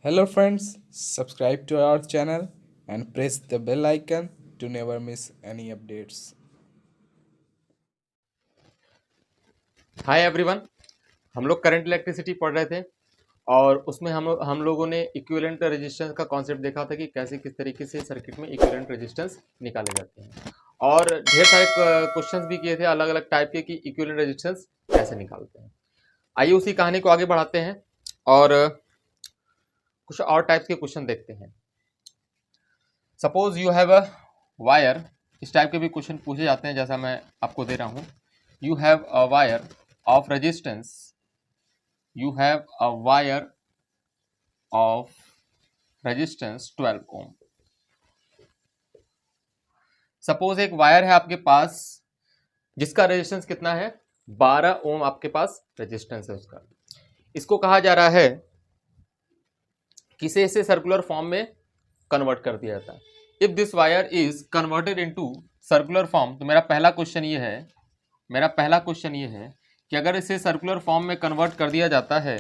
Hello friends, subscribe to our channel and press the bell icon to never miss any updates. Hi everyone. हम लोग current electricity पढ़ रहे थे और उसमें हम लोगों ने इक्विवेलेंट रेजिस्टेंस का कॉन्सेप्ट देखा था कि कैसे किस तरीके से सर्किट में इक्विवेलेंट रेजिस्टेंस निकाले जाते हैं और ढेर सारे क्वेश्चंस भी किए थे अलग अलग टाइप के कि इक्विवेलेंट रेजिस्टेंस कैसे निकालते हैं। आइए उसी कहानी को आगे बढ़ाते हैं और कुछ और टाइप्स के क्वेश्चन देखते हैं। Suppose you have a wire, इस टाइप के भी क्वेश्चन पूछे जाते हैं जैसा मैं आपको दे रहा हूँ। You have a wire of resistance, you have a wire of resistance 12 ohm। Suppose एक वायर है आपके पास जिसका रेजिस्टेंस कितना है, 12 ओम आपके पास रेजिस्टेंस है उसका। इसको कहा जा रहा है किसे इसे सर्कुलर फॉर्म में कन्वर्ट कर दिया जाता है। If this wire is converted into circular form, तो मेरा पहला क्वेश्चन ये है कि अगर इसे सर्कुलर फॉर्म में कन्वर्ट कर दिया जाता है,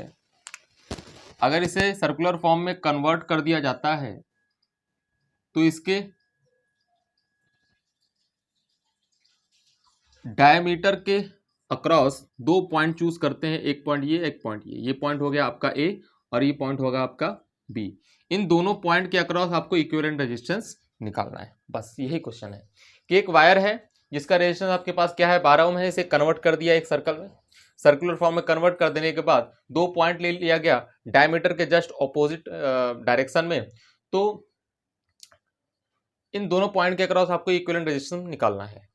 अगर इसे सर्कुलर फॉर्म में कन्वर्ट कर दिया जाता है तो इसके डायमीटर के अक्रॉस दो पॉइंट चूज करते हैं, एक पॉइंट ये पॉइंट हो गया आपका ए और ये पॉइंट होगा आपका बी। इन दोनों पॉइंट के अक्रॉस आपको इक्विवेलेंट रेजिस्टेंस निकालना है। बस यही क्वेश्चन है कि एक वायर है जिसका रेजिस्टेंस आपके पास क्या है, 12 ओम है। इसे कन्वर्ट कर दिया एक सर्कल में, सर्कुलर फॉर्म में कन्वर्ट कर देने के बाद दो पॉइंट ले लिया गया डायमीटर के जस्ट ऑपोजिट डायरेक्शन में। तो इन दोनों पॉइंट के अक्रॉस आपको इक्विवेलेंट रेजिस्टेंस निकालना है।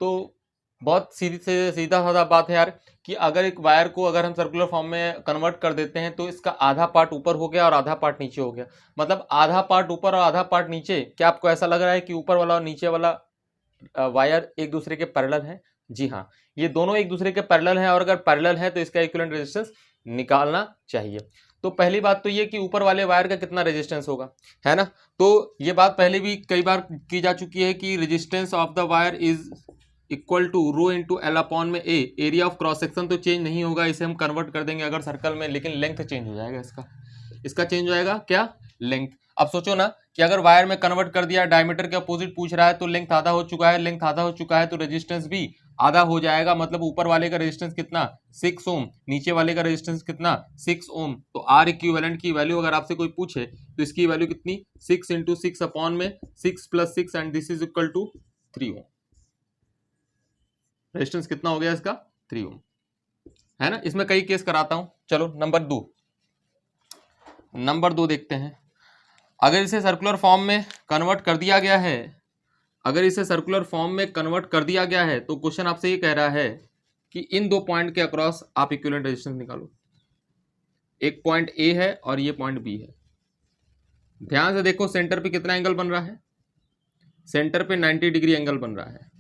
तो बहुत सीधा साधा बात है यार कि अगर एक वायर को अगर हम सर्कुलर फॉर्म में कन्वर्ट कर देते हैं तो इसका आधा पार्ट ऊपर हो गया और आधा पार्ट नीचे हो गया। मतलब आधा पार्ट ऊपर और आधा पार्ट नीचे। क्या आपको ऐसा लग रहा है कि ऊपर वाला और नीचे वाला वायर एक दूसरे के पैरेलल है? जी हाँ, ये दोनों एक दूसरे के पैरेलल हैं और अगर पैरेलल है तो इसका इक्विवेलेंट रेजिस्टेंस निकालना चाहिए। तो पहली बात तो ये कि ऊपर वाले वायर का कितना रेजिस्टेंस होगा, है ना। तो ये बात पहले भी कई बार की जा चुकी है कि resistance of the wire is equal to rho into L upon में A. Area of cross section तो चेंज नहीं होगा, इसे हम कन्वर्ट कर देंगे अगर सर्कल में, लेकिन लेंथ चेंज हो जाएगा इसका चेंज हो जाएगा क्या, लेंथ। अब सोचो ना कि अगर वायर में कन्वर्ट कर दिया, डायमीटर के अपोजिट पूछ रहा है तो लेंथ आधा हो चुका है तो रेजिस्टेंस भी आधा हो जाएगा। मतलब ऊपर वाले का रेजिस्टेंस कितना, 6 ओम, नीचे वाले का रेजिस्टेंस कितना, 6 ओम। तो आर इक्विवेलेंट की वैल्यू अगर आपसे कोई पूछे तो इसकी वैल्यू कितनी, 6 इंटू 6 अपॉन में 6 plus 6 and this is equal to 3 ohm. Resistance कितना हो गया इसका, 3 ओम, है ना। इसमें कई केस कराता हूं। चलो नंबर दो देखते हैं। अगर इसे सर्कुलर फॉर्म में कन्वर्ट कर दिया गया है, तो क्वेश्चन आपसे ये कह रहा है कि इन दो पॉइंट के अक्रॉस आप इक्विवेलेंट रेजिस्टेंस निकालो। एक पॉइंट ए है और ये पॉइंट बी है। ध्यान से देखो सेंटर पे कितना एंगल बन रहा है, सेंटर पे 90 डिग्री एंगल बन रहा है।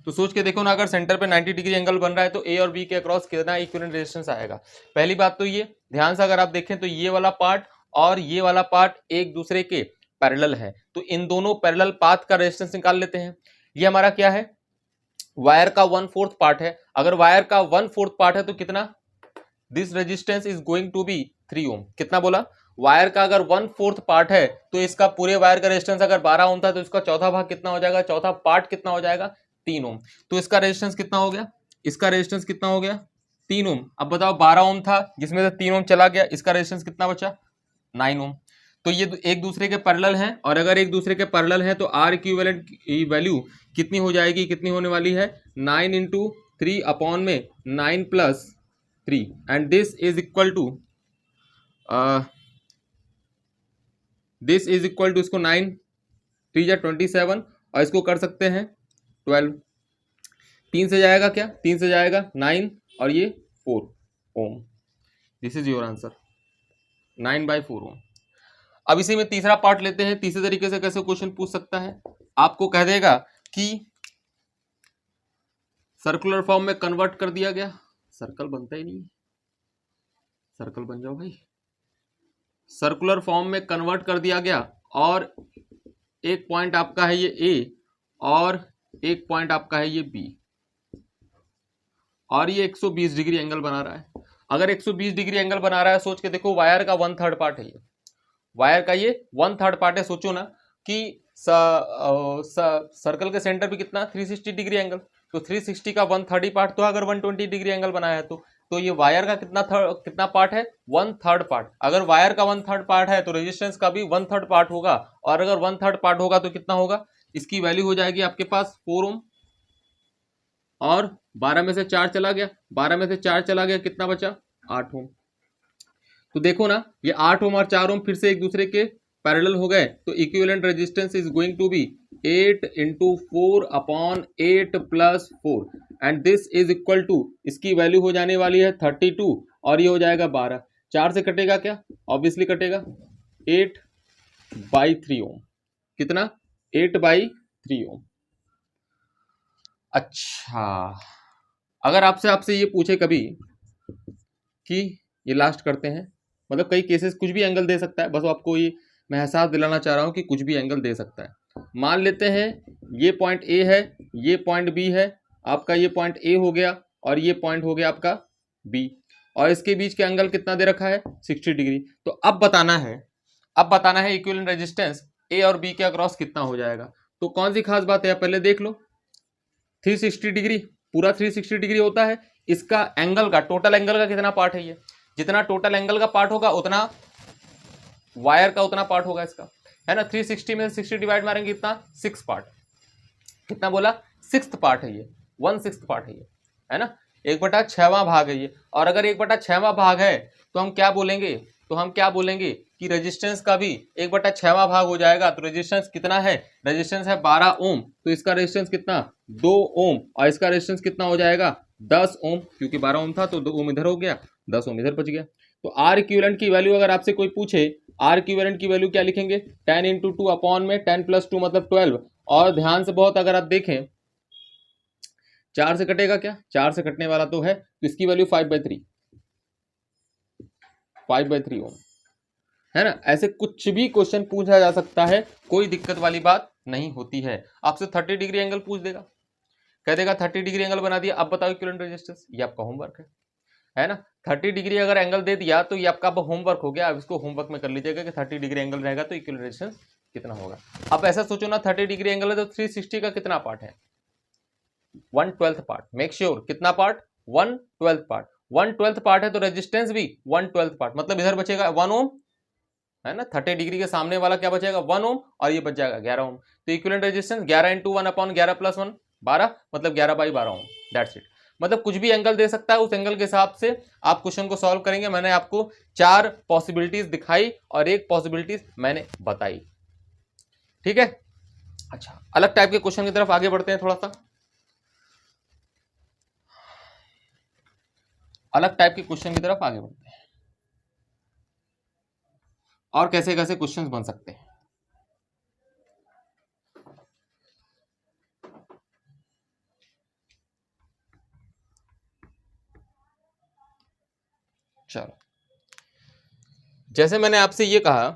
तो सोच के देखो ना, अगर सेंटर पे 90 डिग्री एंगल बन रहा है तो ए और बी के अक्रॉस कितना इक्विवेलेंट रेजिस्टेंस आएगा। पहली बात तो ये ध्यान से अगर आप देखें तो ये वाला पार्ट और ये वाला पार्ट एक दूसरे के पैरेलल है, तो इन दोनों पैरेलल पाथ का रेजिस्टेंस निकाल लेते हैं। ये हमारा क्या है, वायर का 1/4 पार्ट है। अगर वायर का 1/4 पार्ट है तो कितना, this resistance is going to be 3 ohm. कितना बोला, वायर का अगर 1/4 पार्ट है तो इसका पूरे वायर का रेजिस्टेंस अगर 12 ओम था तो इसका चौथा भाग कितना हो जाएगा, चौथा पार्ट कितना हो जाएगा, 3 ओम। तो इसका रेजिस्टेंस कितना हो गया, 3 ओम। अब बताओ 12 ओम था जिसमें से 3 ओम चला गया, इसका रेजिस्टेंस कितना बचा, 9 ओम। तो ये एक दूसरे के पैरेलल हैं और अगर एक दूसरे के पैरेलल हैं तो आर इक्विवेलेंट की वैल्यू कितनी हो जाएगी, कितनी होने वाली है, 9 इंटू 3 अपॉन में 9 plus 3 and this is equal to इसको 9 3 या 27 और इसको कर सकते हैं 12। 3 से जाएगा क्या, 3 से जाएगा 9 और ये 4 ओम। दिस इज योर आंसर, 9/4 ओम। अब इसी में तीसरा पार्ट लेते हैं। तीसरे तरीके से कैसे क्वेश्चन पूछ सकता है, आपको कह देगा कि सर्कुलर फॉर्म में कन्वर्ट कर दिया गया, सर्कल बनता ही नहीं, सर्कल बन जाओ भाई। सर्कुलर फॉर्म में कन्वर्ट कर दिया गया और एक पॉइंट आपका है ये ए और एक पॉइंट आपका है ये बी और ये 120 डिग्री एंगल बना रहा है। अगर 120 डिग्री एंगल बना रहा है, सोच के देखो वायर का 1/3 पार्ट है ये, वायर का ये 1/3 पार्ट है। सोचो ना कि सर्कल के सेंटर पे कितना 360 डिग्री एंगल, तो 360 का 1/3 ही पार्ट तो अगर 120 डिग्री एंगल बनाया है तो ये वायर का कितना पार्ट है 1/3 पार्ट। अगर वायर का 1/3 पार्ट है तो रेजिस्टेंस का भी 1/3 पार्ट होगा, और अगर 1/3 पार्ट होगा तो कितना होगा, इसकी वैल्यू हो जाएगी आपके पास 4 ओम, और 12 में से 4 चला गया, 12 में से 4 चला गया, कितना बचा 8 ओम। तो देखो ना ये 8 ओम और 4 ओम फिर से एक दूसरे के पैरेलल हो गए, तो equivalent resistance is going to be 8 × 4/8 + 4 and this is equal to, इसकी वैल्यू हो जाने वाली है 32 और ये हो जाएगा 12। 4 से कटेगा क्या, ऑब्वियसली कटेगा 8/3 ओम। कितना 8/3 ओम। अच्छा, अगर आपसे ये पूछे कभी कि ये लास्ट करते हैं, मतलब कई केसेस कुछ भी एंगल दे सकता है, बस आपको ये मैं एहसास दिलाना चाह रहा हूँ कि कुछ भी एंगल दे सकता है। मान लेते हैं ये पॉइंट ए है, ये पॉइंट बी है, आपका ये पॉइंट ए हो गया और ये पॉइंट हो गया आपका बी, और इसके बीच का एंगल कितना दे रखा है 60 डिग्री। तो अब बताना है इक्विवेलेंट रेजिस्टेंस ए और बी के अक्रॉस कितना हो जाएगा। तो कौन सी खास बात है, पहले देख लो 360 डिग्री, पूरा 360 डिग्री होता है, इसका एंगल का टोटल एंगल का कितना पार्ट है, ये जितना टोटल एंगल का पार्ट होगा उतना वायर का उतना पार्ट होगा इसका, है ना। 360 में से 60 डिवाइड मारेंगे कितना 6 पार्ट, कितना बोला 6th पार्ट है ये, 1/6 पार्ट है ना, 1/6वां भाग है ये। और अगर 1/6वां भाग है तो हम क्या बोलेंगे कि रेजिस्टेंस का भी 1/6वां भाग हो जाएगा। तो रेजिस्टेंस कितना है, रेजिस्टेंस है 12 ओम, तो इसका रेजिस्टेंस कितना 2 ओम, और इसका रेजिस्टेंस कितना हो जाएगा 10 ओम, क्योंकि 12 ओम था तो 2 ओम इधर हो गया, 10 ओम इधर बच गया। तो आर इक्विवेलेंट की वैल्यू अगर आपसे कोई पूछे, आर इक्विवेलेंट की वैल्यू क्या लिखेंगे 10 × 2 अपॉन में 10 + 2 मतलब 12। और ध्यान से बहुत अगर आप देखें 4 से कटेगा क्या, 4 से कटने वाला तो है, तो इसकी वैल्यू 5/3 ओम, है ना। ऐसे कुछ भी क्वेश्चन पूछा जा सकता है, कोई दिक्कत वाली बात नहीं होती है। आपसे 30 डिग्री एंगल पूछ देगा, कह देगा 30 डिग्री एंगल बना दिया, अब बताओ इक्विवेलेंट रेजिस्टेंस, ये आपका होमवर्क है ना। 30 डिग्री अगर एंगल दे दिया तो ये आपका होमवर्क हो गया। अब इसको होमवर्क में कर लीजिएगा कि 30 डिग्री एंगल रहेगा तो इक्विवेलेंट रेजिस्टेंस कितना होगा। अब ऐसा सोचो ना 30 डिग्री एंगल है तो 360 का कितना पार्ट है 1/12 पार्ट। मेक श्योर कितना पार्ट 1/12 पार्ट, 1/12 पार्ट है तो रेजिस्टेंस भी 1/12 पार्ट, मतलब इधर बचेगा 1 ओम, है ना। 30 डिग्री के सामने वाला क्या बचेगा 1 ओम, और ये बच जाएगा 11 ओम। तो इक्विवेलेंट रेजिस्टेंस 11 × 1/11 + 1 12, मतलब 11/12 ओम, दैट्स इट। मतलब कुछ भी एंगल दे सकता है, उस एंगल के हिसाब से आप क्वेश्चन को सॉल्व करेंगे। मैंने आपको 4 पॉसिबिलिटीज दिखाई और 1 पॉसिबिलिटीज मैंने बताई, ठीक है। अच्छा, अलग टाइप के क्वेश्चन की तरफ आगे बढ़ते हैं, थोड़ा सा अलग टाइप के क्वेश्चन की तरफ आगे बढ़ते हैं, और कैसे कैसे क्वेश्चंस बन सकते हैं। चलो, जैसे मैंने आपसे ये कहा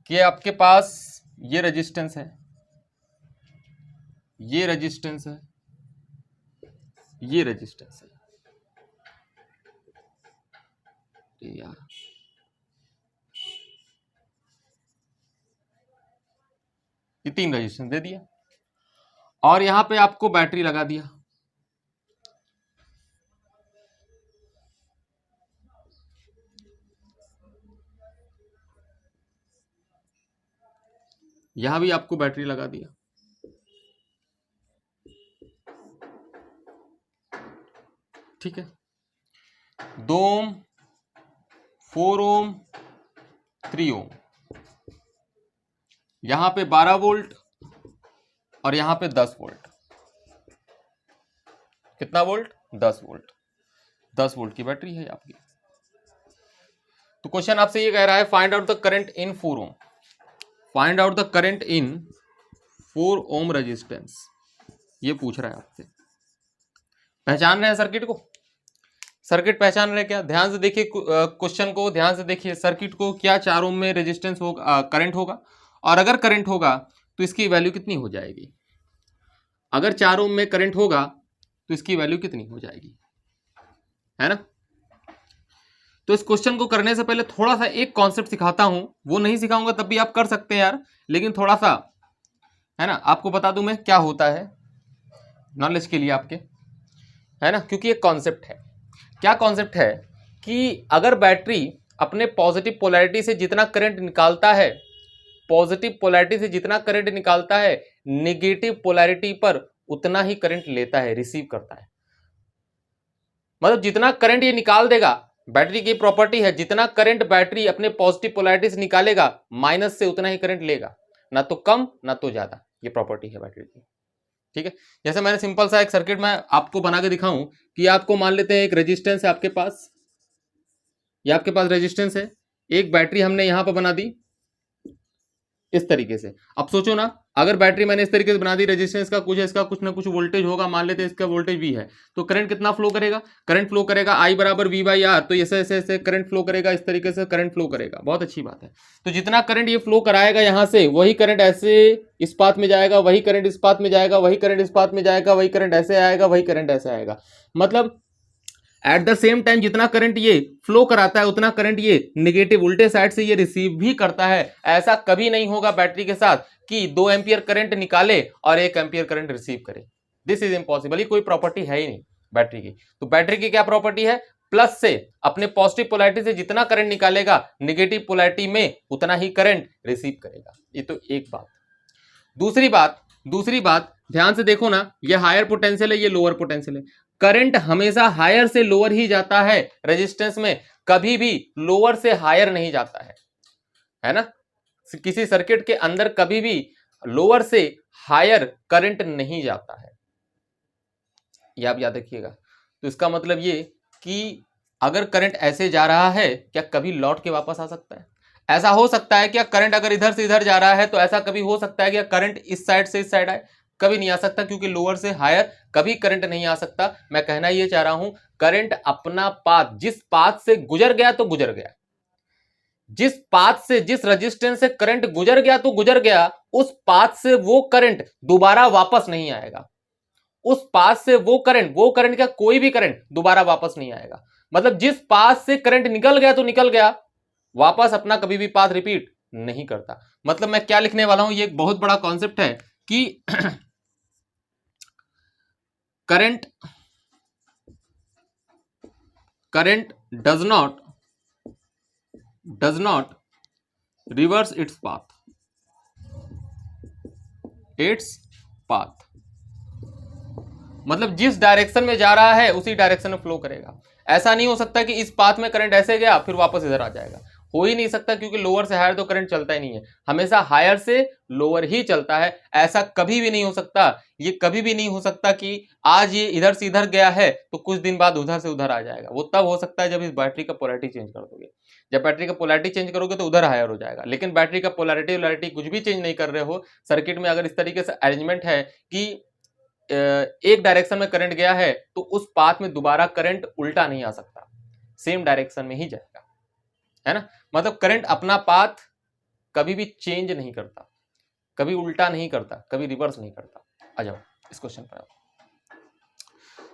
कि आपके पास ये रेजिस्टेंस है, ये रेजिस्टेंस है, ये रेजिस्टेंस है, यार ये 3 रेजिस्टेंस दे दिया, और यहां पे आपको बैटरी लगा दिया। यहां भी आपको बैटरी लगा दिया, ठीक है। 2 ओम, 4 ओम, 3 ओम, यहां पे 12 वोल्ट और यहां पे 10 वोल्ट। कितना वोल्ट 10 वोल्ट, 10 वोल्ट की बैटरी है आपकी। तो क्वेश्चन आपसे ये कह रहा है find out the current in 4 ohm, find out the current in 4 ohm resistance, ये पूछ रहा है आपसे। पहचान रहे हैं सर्किट को, सर्किट पहचान रहे क्या, ध्यान से देखिए क्वेश्चन को, ध्यान से देखिए सर्किट को। क्या 4 ओम में रेजिस्टेंस होगा, करंट होगा, और अगर करंट होगा तो इसकी वैल्यू कितनी हो जाएगी। अगर 4 ओम में करंट होगा तो इसकी वैल्यू कितनी हो जाएगी, है ना। तो इस क्वेश्चन को करने से पहले थोड़ा सा एक कॉन्सेप्ट सिखाता हूं, वो नहीं सिखाऊंगा तब भी आप कर सकते हैं यार, लेकिन थोड़ा सा है ना आपको बता दूं मैं क्या होता है नॉलेज के लिए आपके, है ना, क्योंकि एक कॉन्सेप्ट है। क्या कॉन्सेप्ट है कि अगर बैटरी अपने पॉजिटिव पोलैरिटी से जितना करंट निकालता है, पॉजिटिव पोलैरिटी से जितना करंट निकालता है, नेगेटिव पोलैरिटी पर उतना ही करंट लेता है, रिसीव करता है। मतलब जितना करंट ये निकाल देगा, बैटरी की प्रॉपर्टी है, जितना करंट बैटरी अपने पॉजिटिव पोलैरिटी से निकालेगा माइनस से उतना ही करंट लेगा, ना तो कम ना तो ज्यादा। ये प्रॉपर्टी है बैटरी की, ठीक है। जैसे मैंने सिंपल सा एक सर्किट में आपको बना के दिखाऊं कि आपको मान लेते हैं एक रेजिस्टेंस है आपके पास, ये आपके पास रेजिस्टेंस है, एक बैटरी हमने यहां पर बना दी इस तरीके से। अब सोचो ना, अगर बैटरी मैंने इस तरीके से बना दी, रेजिस्टेंस का कुछ है, इसका कुछ ना कुछ वोल्टेज होगा, मान लेते हैं इसका वोल्टेज V है, तो करंट कितना फ्लो करेगा? करंट फ्लो करेगा I बराबर V/R। तो ऐसे ऐसे ऐसे करंट फ्लो करेगा, इस तरीके से करंट फ्लो करेगा। बहुत अच्छी बात है। तो जितना करंट ये फ्लो कराएगा यहां से, वही करंट ऐसे इस पाथ में जाएगा, वही करंट इस पाथ में जाएगा, वही करंट इस पाथ में जाएगा, वही करंट ऐसे आएगा, वही करंट ऐसे आएगा। मतलब एट द सेम टाइम जितना करंट ये फ्लो कराता है उतना करंट ये नेगेटिव उल्टे साइड से ये रिसीव भी करता है। ऐसा कभी नहीं होगा बैटरी के साथ कि 2 एम्पियर करंट निकाले और 1 एम्पियर करंट रिसीव करे। This is impossible. ये कोई प्रॉपर्टी है ही नहीं बैटरी की। तो बैटरी की क्या प्रॉपर्टी है? प्लस से अपने पॉजिटिव पोलैरिटी से जितना करंट निकालेगा, नेगेटिव पोलैरिटी में उतना ही करंट रिसीव करेगा। ये तो एक बात। दूसरी बात ध्यान से देखो ना, ये हायर पोटेंशियल है, ये लोअर पोटेंशियल है। करंट हमेशा हायर से लोअर ही जाता है, रेजिस्टेंस में कभी भी लोअर से हायर नहीं जाता है ना। किसी सर्किट के अंदर कभी भी लोअर से हायर करंट नहीं जाता है, ये आप याद रखिएगा। तो इसका मतलब ये कि अगर करंट ऐसे जा रहा है, क्या कभी लौट के वापस आ सकता है? ऐसा हो सकता है क्या करंट अगर इधर से इधर जा रहा है तो ऐसा कभी हो सकता है क्या करंट इस साइड से इस साइड आए? कभी नहीं आ सकता, क्योंकि लोअर से हायर कभी करंट नहीं आ सकता। मैं कहना ये चाह रहा हूं, करंट अपना पाथ, जिस पाथ से गुजर गया तो गुजर गया, जिस पाथ से, जिस रेजिस्टेंस से करंट गुजर गया तो गुजर गया, उस पाथ से वो करंट दोबारा वापस नहीं आएगा। उस पाथ से वो करंट का कोई भी करंट दोबारा वापस नहीं आएगा। मतलब जिस पाथ से करंट निकल गया तो निकल गया, वापस अपना कभी भी पाथ रिपीट नहीं करता। मतलब मैं क्या लिखने वाला हूं, ये एक बहुत बड़ा कॉन्सेप्ट है कि current does not reverse its path। मतलब जिस डायरेक्शन में जा रहा है उसी डायरेक्शन में फ्लो करेगा। ऐसा नहीं हो सकता कि इस पाथ में करंट ऐसे गया फिर वापस इधर आ जाएगा, हो ही नहीं सकता, क्योंकि लोअर से हायर तो करंट चलता ही नहीं है, हमेशा हायर से लोअर ही चलता है। ऐसा कभी भी नहीं हो सकता, ये कभी भी नहीं हो सकता कि आज ये इधर से इधर गया है तो कुछ दिन बाद उधर से उधर आ जाएगा। वो तब हो सकता है जब इस बैटरी का पोलैरिटी चेंज कर दोगे। जब बैटरी का पोलैरिटी चेंज करोगे तो उधर हायर हो जाएगा, लेकिन बैटरी का पोलैरिटी कुछ भी चेंज नहीं कर रहे हो, सर्किट में अगर इस तरीके से अरेंजमेंट है कि एक डायरेक्शन में करंट गया है तो उस पाथ में दोबारा करंट उल्टा नहीं आ सकता, सेम डायरेक्शन में ही जाएगा, है ना। मतलब करंट अपना पाथ कभी भी चेंज नहीं करता, कभी उल्टा नहीं करता, कभी रिवर्स नहीं करता। आ जाओ इस क्वेश्चन पर आओ,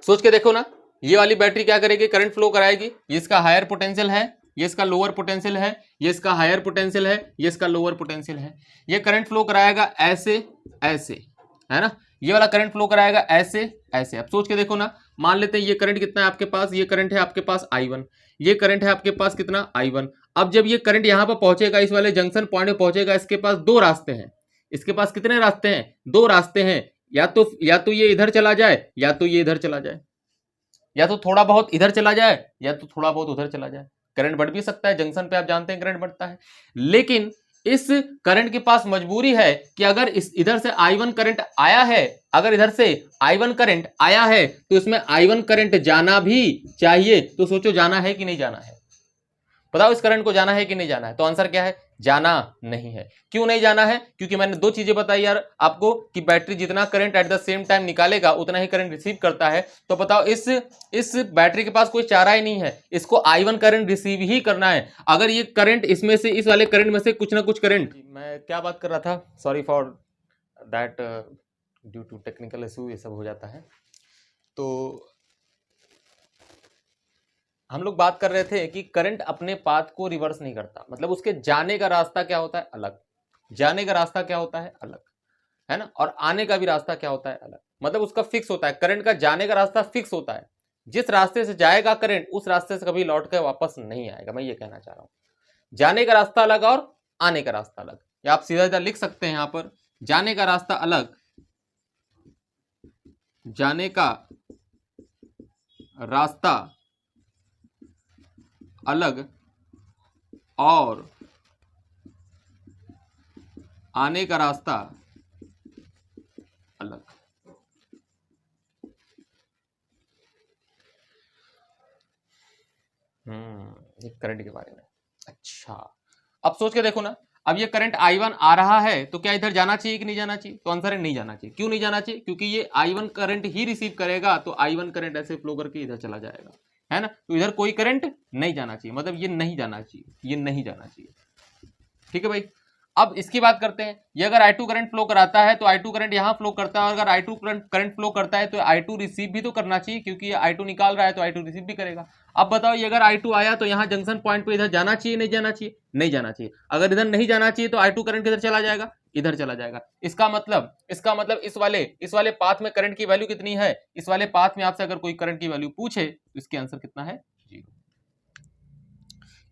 सोच के देखो ना। ये वाली बैटरी क्या करेगी? करंट फ्लो कराएगी। ये इसका हायर पोटेंशियल है, ये इसका लोअर पोटेंशियल है, ये इसका हायर पोटेंशियल है, ये इसका लोअर पोटेंशियल है। ये करंट फ्लो कराएगा ऐसे ऐसे, है ना। ये वाला करंट फ्लो कराएगा ऐसे ऐसे। अब सोच के देखो ना, मान लेते हैं ये करंट कितना है आपके पास, ये करंट है आपके पास I1, ये करंट है आपके पास कितना I1। अब जब ये करंट यहां पर पहुंचेगा, इस वाले जंक्शन पॉइंट में पहुंचेगा, इसके पास दो रास्ते हैं। इसके पास कितने रास्ते हैं? दो रास्ते हैं। या तो ये इधर चला जाए, या तो ये इधर चला जाए, या तो थोड़ा बहुत इधर चला जाए, या तो थोड़ा बहुत उधर चला जाए। करंट बढ़ भी सकता है, जंक्शन पे आप जानते हैं करंट बढ़ता है। लेकिन इस करंट के पास मजबूरी है कि अगर इस इधर से I1 करंट आया है, अगर इधर से I1 करंट आया है तो इसमें I1 करंट जाना भी चाहिए। तो सोचो जाना है कि नहीं जाना है? बताओ इस करंट को जाना है कि नहीं जाना है? तो आंसर क्या है? जाना नहीं है। क्यों नहीं जाना है? क्योंकि मैंने दो चीजें बताई यार आपको कि बैटरी जितना current at the same time निकालेगा उतना ही करंट रिसीव करता है। तो बताओ इस बैटरी के पास कोई चारा ही नहीं है, इसको I1 करंट रिसीव ही करना है। अगर ये करंट इसमें से, इस वाले करंट में से कुछ ना कुछ करंट, मैं क्या बात कर रहा था, sorry for that, due to technical issue ये सब हो जाता है। तो हम लोग बात कर रहे थे कि करंट अपने पाथ को रिवर्स नहीं करता, मतलब उसके जाने का रास्ता क्या होता है अलग, जाने का रास्ता क्या होता है अलग, है ना, और आने का भी रास्ता क्या होता है अलग, मतलब उसका फिक्स होता है। करंट का जाने का रास्ता फिक्स होता है, जिस रास्ते से जाएगा करंट उस रास्ते से कभी लौट कर वापस नहीं आएगा, मैं ये कहना चाह रहा हूं। जाने का रास्ता अलग और आने का रास्ता अलग, या आप सीधा सीधा लिख सकते हैं यहां पर, जाने का रास्ता अलग, जाने का रास्ता अलग और आने का रास्ता अलग। ये करंट के बारे में। अच्छा, अब सोच के देखो ना, अब ये करंट I1 आ रहा है तो क्या इधर जाना चाहिए कि नहीं जाना चाहिए? तो आंसर है नहीं जाना चाहिए। क्यों नहीं जाना चाहिए? क्योंकि ये I1 करंट ही रिसीव करेगा, तो I1 करंट ऐसे फ्लो करके इधर चला जाएगा, है ना, तो इधर कोई करंट नहीं जाना चाहिए, मतलब ये नहीं जाना चाहिए, ये नहीं जाना चाहिए। ठीक है भाई, अब इसकी बात करते हैं। ये अगर I2 करंट फ्लो कराता है तो I2 करंट यहां फ्लो करता है, और अगर I2 करंट फ्लो करता है तो I2 रिसीव भी तो करना चाहिए, क्योंकि ये I2 निकाल रहा है तो I2 रिसीव भी करेगा। अब बताओ, ये अगर I2 आया तो यहाँ जंक्शन पॉइंट पे इधर जाना चाहिए नहीं जाना चाहिए? नहीं जाना चाहिए। अगर इधर नहीं जाना चाहिए तो I2 करंट किधर चला जाएगा? इधर चला जाएगा। इसका मतलब इस वाले पाथ में करंट की वैल्यू कितनी है? इस वाले पाथ में आपसे अगर कोई करंट की वैल्यू पूछे तो इसके आंसर कितना है? 0।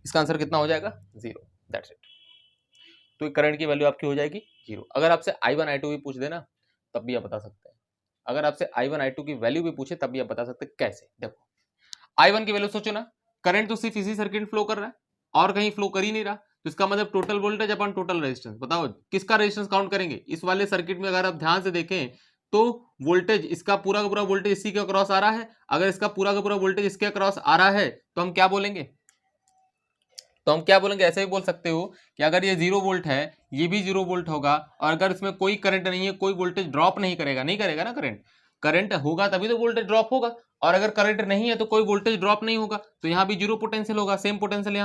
इसका आंसर कितना हो जाएगा? 0। That's it. तो करंट की वैल्यू आपकी हो जाएगी 0। अगर आपसे I1 I2 भी पूछ देना तब भी आप बता सकते हैं। अगर आपसे I1 I2 की वैल्यू भी पूछे तब भी आप बता सकते हैं। कैसे? देखो, I1 की वैल्यू सोचो ना, करंट तो सिर्फ इसी सर्किट फ्लो कर रहा है और कहीं फ्लो कर ही नहीं रहा, तो इसका मतलब टोटल वोल्टेज अपन टोटल रेजिस्टेंस। बताओ किसका रेजिस्टेंस काउंट करेंगे? इस वाले सर्किट में अगर आप ध्यान से देखें तो वोल्टेज, इसका पूरा का पूरा वोल्टेज इसी के अक्रॉस आ रहा है। अगर इसका पूरा का पूरा वोल्टेज इसके अक्रॉस आ रहा है तो हम क्या बोलेंगे? ऐसे भी बोल सकते हो कि अगर ये 0 वोल्ट है, ये भी 0 वोल्ट होगा, और अगर इसमें कोई करंट नहीं है, कोई वोल्टेज ड्रॉप नहीं करेगा ना करंट होगा तभी तो वोल्टेज ड्रॉप होगा, और अगर करंट नहीं है तो कोई वोल्टेज ड्रॉप नहीं होगा, तो यहाँ भी 0 पोटेंशियल होगा, सेम पोटेंशियल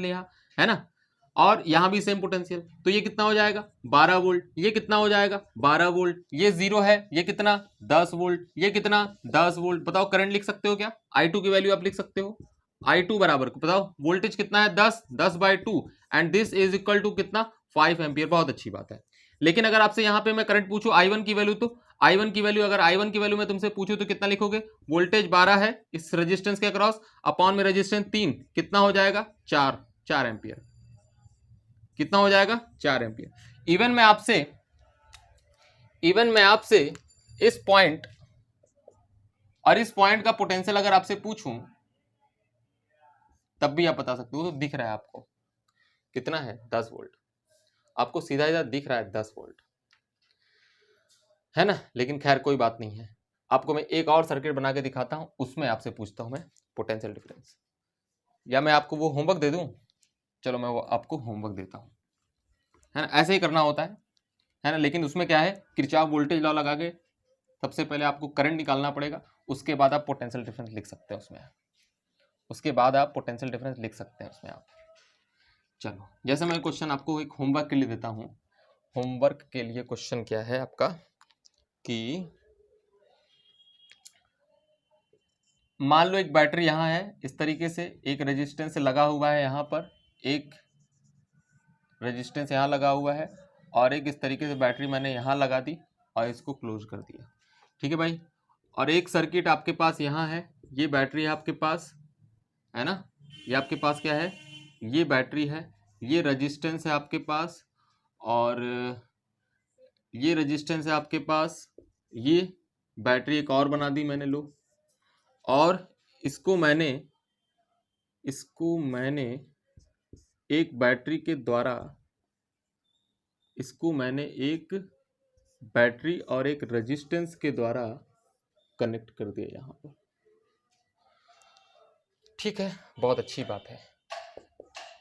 यहाँ, है ना, और यहाँ भी सेम पोटेंशियल। तो ये कितना हो जाएगा? 12 वोल्ट। ये कितना हो जाएगा? 12 वोल्ट। ये 0 है, ये कितना? 10 वोल्ट। ये कितना? 10 वोल्ट। बताओ करंट लिख सकते हो क्या? I2 की वैल्यू आप लिख सकते हो। I2 बराबर, बताओ वोल्टेज कितना है? 10/2, and this is equal to कितना? 5 एम्पियर। बहुत अच्छी बात है। लेकिन अगर आपसे यहाँ पे मैं करंट पूछूं I1 की वैल्यू, तो I1 की वैल्यू, अगर I1 की वैल्यू मैं तुमसे पूछूं तो कितना लिखोगे? वोल्टेज 12 है इस रेजिस्टेंस के अक्रॉस, अपॉन में रेजिस्टेंस 3, कितना हो जाएगा? 4 एम्पियर। कितना हो जाएगा? 4 एम्पियर। इवन मैं आपसे इस पॉइंट और इस पॉइंट का पोटेंशियल अगर आपसे पूछूं तब भी आप बता सकते हो। तो दिख रहा है आपको कितना है? 10 वोल्ट। आपको सीधा सीधा दिख रहा है 10 वोल्ट, है ना। लेकिन खैर कोई बात नहीं है, आपको मैं एक और सर्किट बना के दिखाता हूं, उसमें आपसे पूछता हूं मैं पोटेंशियल डिफरेंस, या मैं आपको वो होमवर्क दे दूं? चलो मैं वो आपको होमवर्क देता हूं, है ना। ऐसे ही करना होता है ना। लेकिन उसमें क्या है, किरचॉफ वोल्टेज लॉ लगा के सबसे पहले आपको करंट निकालना पड़ेगा, उसके बाद आप पोटेंशियल डिफरेंस लिख सकते हैं उसमें, आप। चलो, जैसे मैं क्वेश्चन आपको एक होमवर्क के लिए देता हूं। होमवर्क के लिए क्वेश्चन क्या है आपका कि मान लो एक बैटरी यहाँ है, इस तरीके से एक रेजिस्टेंस लगा हुआ है, यहाँ पर एक रेजिस्टेंस यहाँ लगा हुआ है, और एक इस तरीके से बैटरी मैंने यहाँ लगा दी और इसको क्लोज कर दिया। ठीक है भाई, और एक सर्किट आपके पास यहाँ है, ये बैटरी है आपके पास, है ना, ये आपके पास क्या है? ये बैटरी है, ये रेजिस्टेंस है आपके पास, और ये रेजिस्टेंस है आपके पास, ये बैटरी एक और बना दी मैंने, लो, और इसको मैंने एक बैटरी के द्वारा, इसको मैंने एक बैटरी और एक रेजिस्टेंस के द्वारा कनेक्ट कर दिया यहाँ पर। ठीक है, बहुत अच्छी बात है।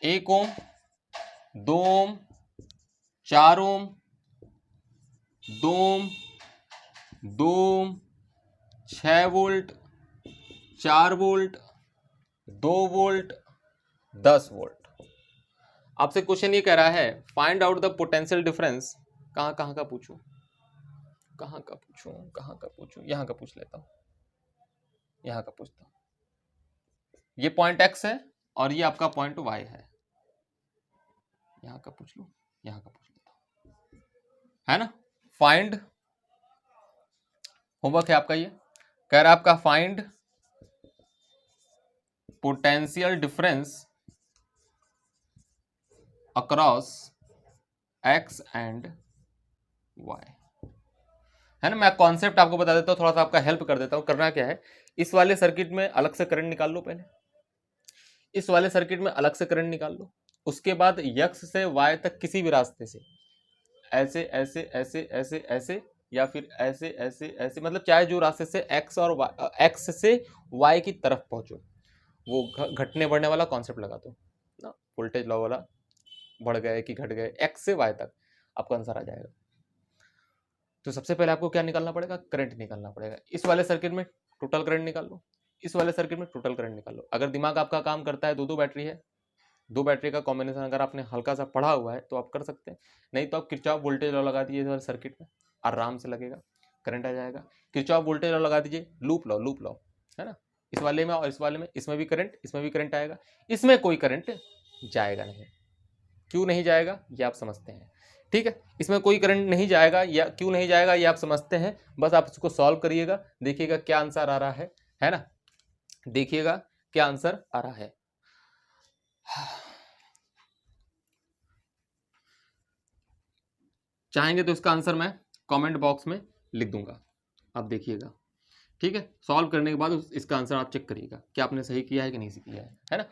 1 ओम, 2 ओम, 4 ओम, 2 ओम, 2 ओम, 6 वोल्ट, 4 वोल्ट, 2 वोल्ट, 10 वोल्ट। आपसे क्वेश्चन ये कह रहा है find out the potential difference. कहाँ का पूछूं? यहाँ का पूछ लेता हूँ, यहाँ का पूछता हूँ। ये पॉइंट एक्स है और ये आपका पॉइंट वाई है। यहां का पूछ लो, यहां का पूछ लो, है ना। फाइंड, होमवर्क है आपका, ये कह रहा है आपका find potential difference across X and Y, है ना। मैं कॉन्सेप्ट आपको बता देता हूं, थोड़ा सा आपका हेल्प कर देता हूं। करना क्या है, इस वाले सर्किट में अलग से करंट निकाल लो पहले, इस वाले सर्किट में अलग से करंट निकाल लो। उसके बाद यक्स से वाई तक किसी भी रास्ते से ऐसे ऐसे ऐसे ऐसे ऐसे या फिर ऐसे ऐसे ऐसे, मतलब चाहे जो रास्ते से एक्स और एक्स से वाई की तरफ पहुंचो, वो घटने बढ़ने वाला कॉन्सेप्ट लगा दो ना, वोल्टेज लॉ वाला, बढ़ गए कि घट गए, एक्स से वाई तक आपका आंसर आ जाएगा। तो सबसे पहले आपको क्या निकालना पड़ेगा, करंट निकालना पड़ेगा। इस वाले सर्किट में टोटल करंट निकाल लो, इस वाले सर्किट में टोटल करंट निकाल लो। अगर दिमाग आपका काम करता है, दो बैटरी है, दो बैटरी का कॉम्बिनेशन अगर आपने हल्का सा पढ़ा हुआ है तो आप कर सकते हैं, नहीं तो आप किरचॉफ वोल्टेज लॉ लगा दीजिए इस वाले सर्किट में, आराम से लगेगा, करंट आ जाएगा। किरचॉफ वोल्टेज लॉ लगा दीजिए, लूप लॉ, है ना। इस वाले में और इस वाले में, इसमें भी करंट, इसमें भी करंट आएगा, इसमें कोई करंट जाएगा नहीं। क्यों नहीं जाएगा ये आप समझते हैं, ठीक है। इसमें कोई करंट नहीं जाएगा, या क्यों नहीं जाएगा ये आप समझते हैं। बस आप इसको सॉल्व करिएगा, देखिएगा क्या आंसर आ रहा है ना, देखिएगा क्या आंसर आ रहा है। चाहेंगे तो इसका आंसर मैं कमेंट बॉक्स में लिख दूंगा, आप देखिएगा, ठीक है। सॉल्व करने के बाद इसका आंसर आप चेक करिएगा कि आपने सही किया है कि नहीं किया है ना।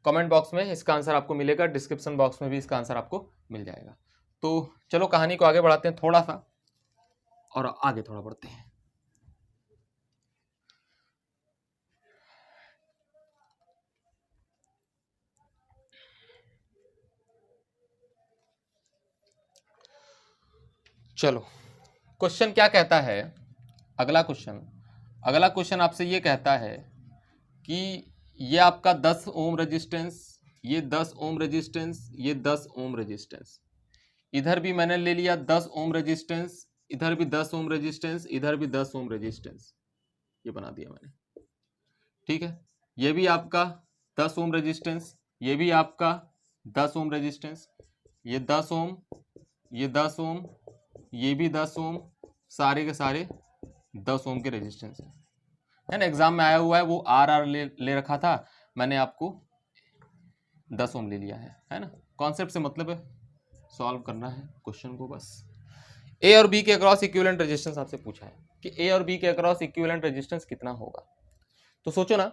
कमेंट बॉक्स में इसका आंसर आपको मिलेगा, डिस्क्रिप्शन बॉक्स में भी इसका आंसर आपको मिल जाएगा। तो चलो कहानी को आगे बढ़ाते हैं थोड़ा सा, और आगे थोड़ा बढ़ते हैं। चलो क्वेश्चन क्या कहता है, अगला क्वेश्चन आपसे ये कहता है कि ये आपका 10 ओम रेजिस्टेंस, ये 10 ओम रेजिस्टेंस, ये 10 ओम रेजिस्टेंस, इधर भी मैंने ले लिया 10 ओम रेजिस्टेंस, इधर भी 10 ओम रेजिस्टेंस, इधर भी 10 ओम रेजिस्टेंस, ये बना दिया मैंने, ठीक है। ये भी आपका 10 ओम रेजिस्टेंस, ये भी आपका 10 ओम रेजिस्टेंस, ये 10 ओम, ये 10 ओम, ये भी 10 ओम, सारे के सारे 10 ओम के रेजिस्टेंस है ना। एग्जाम में आया हुआ है, वो आर ले रखा था, मैंने आपको 10 ओम ले लिया है ना। कॉन्सेप्ट से मतलब है, सॉल्व करना है क्वेश्चन को बस। ए और बी के अक्रॉस इक्विवेलेंट रेजिस्टेंस आपसे पूछा है कि ए और बी के अक्रॉस इक्विवेलेंट रेजिस्टेंस कितना होगा। तो सोचो ना,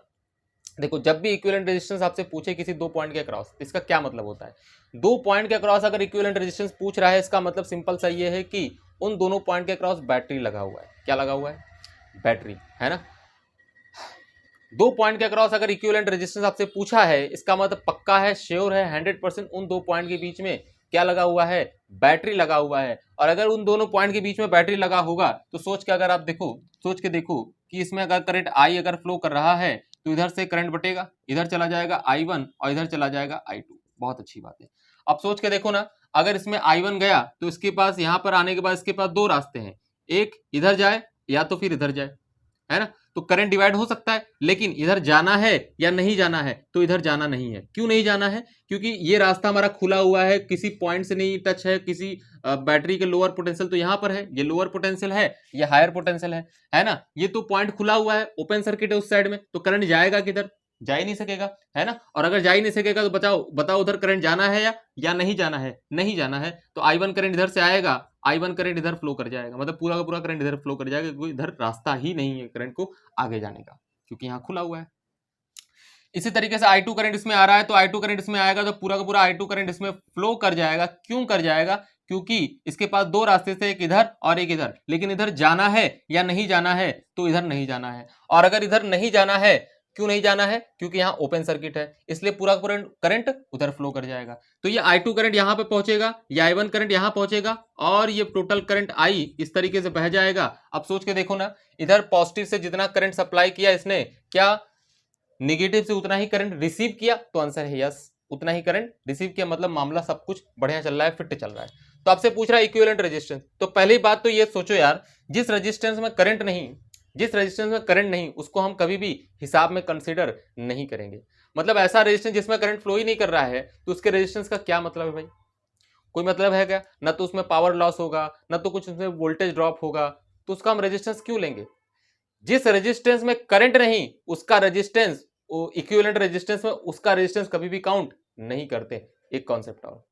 देखो जब भी इक्विवेलेंट रेजिस्टेंस आपसे पूछे किसी दो पॉइंट के अक्रॉस, इसका क्या मतलब होता है, दो पॉइंट के अक्रॉस अगर इक्विवेलेंट रेजिस्टेंस पूछ रहा है, इसका मतलब सिंपल सा ये है कि उन दोनों पॉइंट के अक्रॉस बैटरी लगा हुआ है। क्या लगा हुआ है, बैटरी, है ना। दो पॉइंट के अक्रॉस अगर इक्विवेलेंट रेजिस्टेंस आपसे पूछा है, इसका मतलब पक्का है, श्योर है, 100% उन दो पॉइंट के बीच में क्या लगा हुआ है, बैटरी लगा हुआ है। और अगर उन दोनों पॉइंट के बीच में बैटरी लगा होगा तो सोच के अगर आप देखो, सोच के देखो कि इसमें अगर करंट आई अगर फ्लो कर रहा है तो इधर से करंट बटेगा, इधर चला जाएगा I1 और इधर चला जाएगा I2। बहुत अच्छी बात है। अब सोच के देखो ना, अगर इसमें I1 गया तो इसके पास यहां पर आने के बाद इसके पास दो रास्ते हैं, एक इधर जाए या तो फिर इधर जाए, है ना। तो करंट डिवाइड हो सकता है, लेकिन इधर जाना है या नहीं जाना है, तो इधर जाना नहीं है। क्यों नहीं जाना है, क्योंकि ये रास्ता हमारा खुला हुआ है, किसी पॉइंट से नहीं टच है, किसी बैटरी के लोअर पोटेंशियल तो यहाँ पर है, ये लोअर पोटेंशियल है, ये हायर पोटेंशियल है ना। ये तो पॉइंट खुला हुआ है, ओपन सर्किट है उस साइड में, तो करंट जाएगा किधर, जा ही नहीं सकेगा, है ना। और अगर जा ही नहीं सकेगा तो बताओ उधर करंट जाना है या नहीं जाना है, नहीं जाना है। तो I1 करंट इधर से आएगा, I1 करंट इधर फ्लो कर जाएगा, मतलब पूरा का पूरा करंट इधर फ्लो कर जाएगा, क्योंकि इधर रास्ता ही नहीं है करंट को आगे जाने का, क्योंकि यहाँ खुला हुआ है। इसी तरीके से I2 करंट इसमें आ रहा है, तो I2 करंट इसमें आएगा तो पूरा का पूरा I2 करंट इसमें फ्लो कर जाएगा। क्यों कर जाएगा, क्योंकि इसके पास दो रास्ते से, एक इधर और एक इधर, लेकिन इधर जाना है या नहीं जाना है, तो इधर नहीं जाना है। और अगर इधर नहीं जाना है, क्यों नहीं जाना है, क्योंकि यहाँ ओपन सर्किट है, इसलिए पूरा करंट उधर फ्लो कर जाएगा। तो ये I2 करंट यहाँ पे पहुंचेगा, ये I1 करंट यहाँ पहुंचेगा, और ये टोटल करंट I इस तरीके से बह जाएगा। अब सोच के देखो ना, इधर पॉजिटिव से जितना करंट सप्लाई किया इसने, क्या निगेटिव से उतना ही करंट रिसीव किया, तो आंसर है यस, उतना ही करंट रिसीव किया, मतलब मामला सब कुछ बढ़िया चल रहा है, फिट चल रहा है। तो आपसे पूछ रहा है इक्विवेलेंट रेजिस्टेंस, तो पहली बात तो ये सोचो यार, जिस रेजिस्टेंस में करंट नहीं, जिस रेजिस्टेंस में करंट नहीं उसको हम कभी भी हिसाब में कंसिडर नहीं करेंगे। मतलब ऐसा रेजिस्टेंस जिसमें करंट फ्लो ही नहीं कर रहा है तो उसके रेजिस्टेंस का क्या मतलब है भाई? कोई मतलब है क्या? ना तो उसमें पावर लॉस होगा, ना तो कुछ उसमें वोल्टेज ड्रॉप होगा, तो उसका हम रेजिस्टेंस क्यों लेंगे? जिस रेजिस्टेंस में करंट नहीं उसका रेजिस्टेंस, इक्विवेलेंट रेजिस्टेंस में उसका रेजिस्टेंस कभी भी काउंट नहीं करते। एक कॉन्सेप्ट और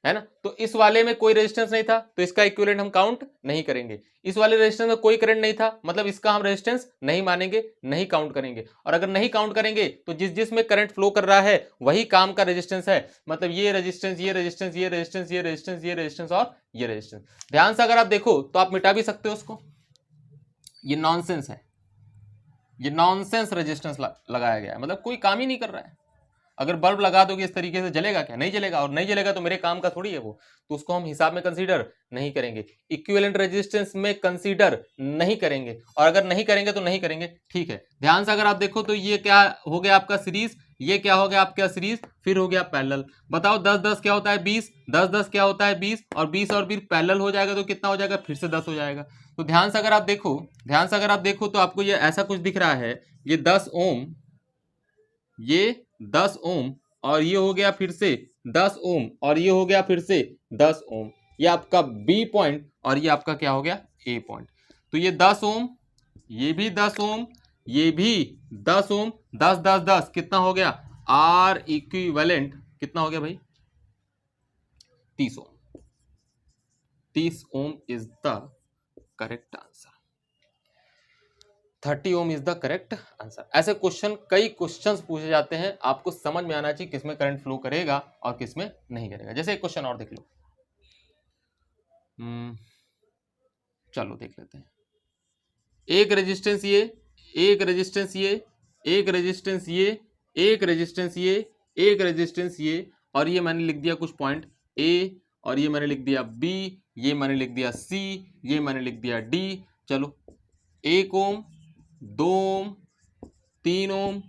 है ना। तो इस वाले में कोई रेजिस्टेंस नहीं था तो इसका इक्विवेलेंट हम काउंट नहीं करेंगे। इस वाले रेजिस्टेंस में कोई करंट नहीं था मतलब इसका हम रेजिस्टेंस नहीं मानेंगे, नहीं काउंट करेंगे। और अगर नहीं काउंट करेंगे तो जिस जिसमें करंट फ्लो कर रहा है वही काम का रेजिस्टेंस है। मतलब ये रेजिस्टेंस, ये रेजिस्टेंस, ये रेजिस्टेंस, ये रेजिस्टेंस, ये रेजिस्टेंस और ये रेजिस्टेंस। ध्यान से अगर आप देखो तो आप मिटा भी सकते हो उसको। ये नॉनसेंस है, ये नॉनसेंस रेजिस्टेंस लगाया गया है, मतलब कोई काम ही नहीं कर रहा है। अगर बल्ब लगा दोगे इस तरीके से जलेगा क्या? नहीं जलेगा। और नहीं जलेगा तो मेरे काम का थोड़ी है वो, तो उसको हम हिसाब में कंसीडर नहीं करेंगे, इक्विवेलेंट रेजिस्टेंस में कंसीडर नहीं करेंगे। और अगर नहीं करेंगे तो नहीं करेंगे, ठीक है। ध्यान से अगर आप देखो तो ये क्या हो गया आपका सीरीज, ये क्या हो गया आपका सीरीज, फिर हो गया पैरेलल। बताओ 10 10 क्या होता है 20, 10 10 क्या होता है 20, और 20 और 20 पैरेलल हो जाएगा तो कितना हो जाएगा? फिर से 10 हो जाएगा। तो ध्यान से अगर आप देखो, ध्यान से अगर आप देखो तो आपको ये ऐसा कुछ दिख रहा है, ये 10 ओम, ये 10 ओम, और ये हो गया फिर से 10 ओम, और ये हो गया फिर से 10 ओम। ये आपका बी पॉइंट और ये आपका क्या हो गया? ए पॉइंट। तो ये 10 ओम, ये भी 10 ओम, ये भी 10 ओम, 10 10 10 कितना हो गया? आर इक्विवेलेंट कितना हो गया भाई? 30 ohm. 30 ohm is the correct answer. 30 ohm is the correct answer. ऐसे क्वेश्चन, कई क्वेश्चंस पूछे जाते हैं, आपको समझ में आना चाहिए किसमें करंट फ्लो करेगा और किसमें नहीं करेगा। जैसे एक क्वेश्चन और देख लो, चलो देख लेते हैं। एक रेजिस्टेंस ये, एक रेजिस्टेंस ये, एक रेजिस्टेंस ये, एक रेजिस्टेंस ये, एक रेजिस्टेंस ये, और ये मैंने लिख दिया कुछ पॉइंट ए, और ये मैंने लिख दिया बी, ये मैंने लिख दिया सी, ये मैंने लिख दिया डी। चलो 1 ओम, 2 ओम, 3 ओम,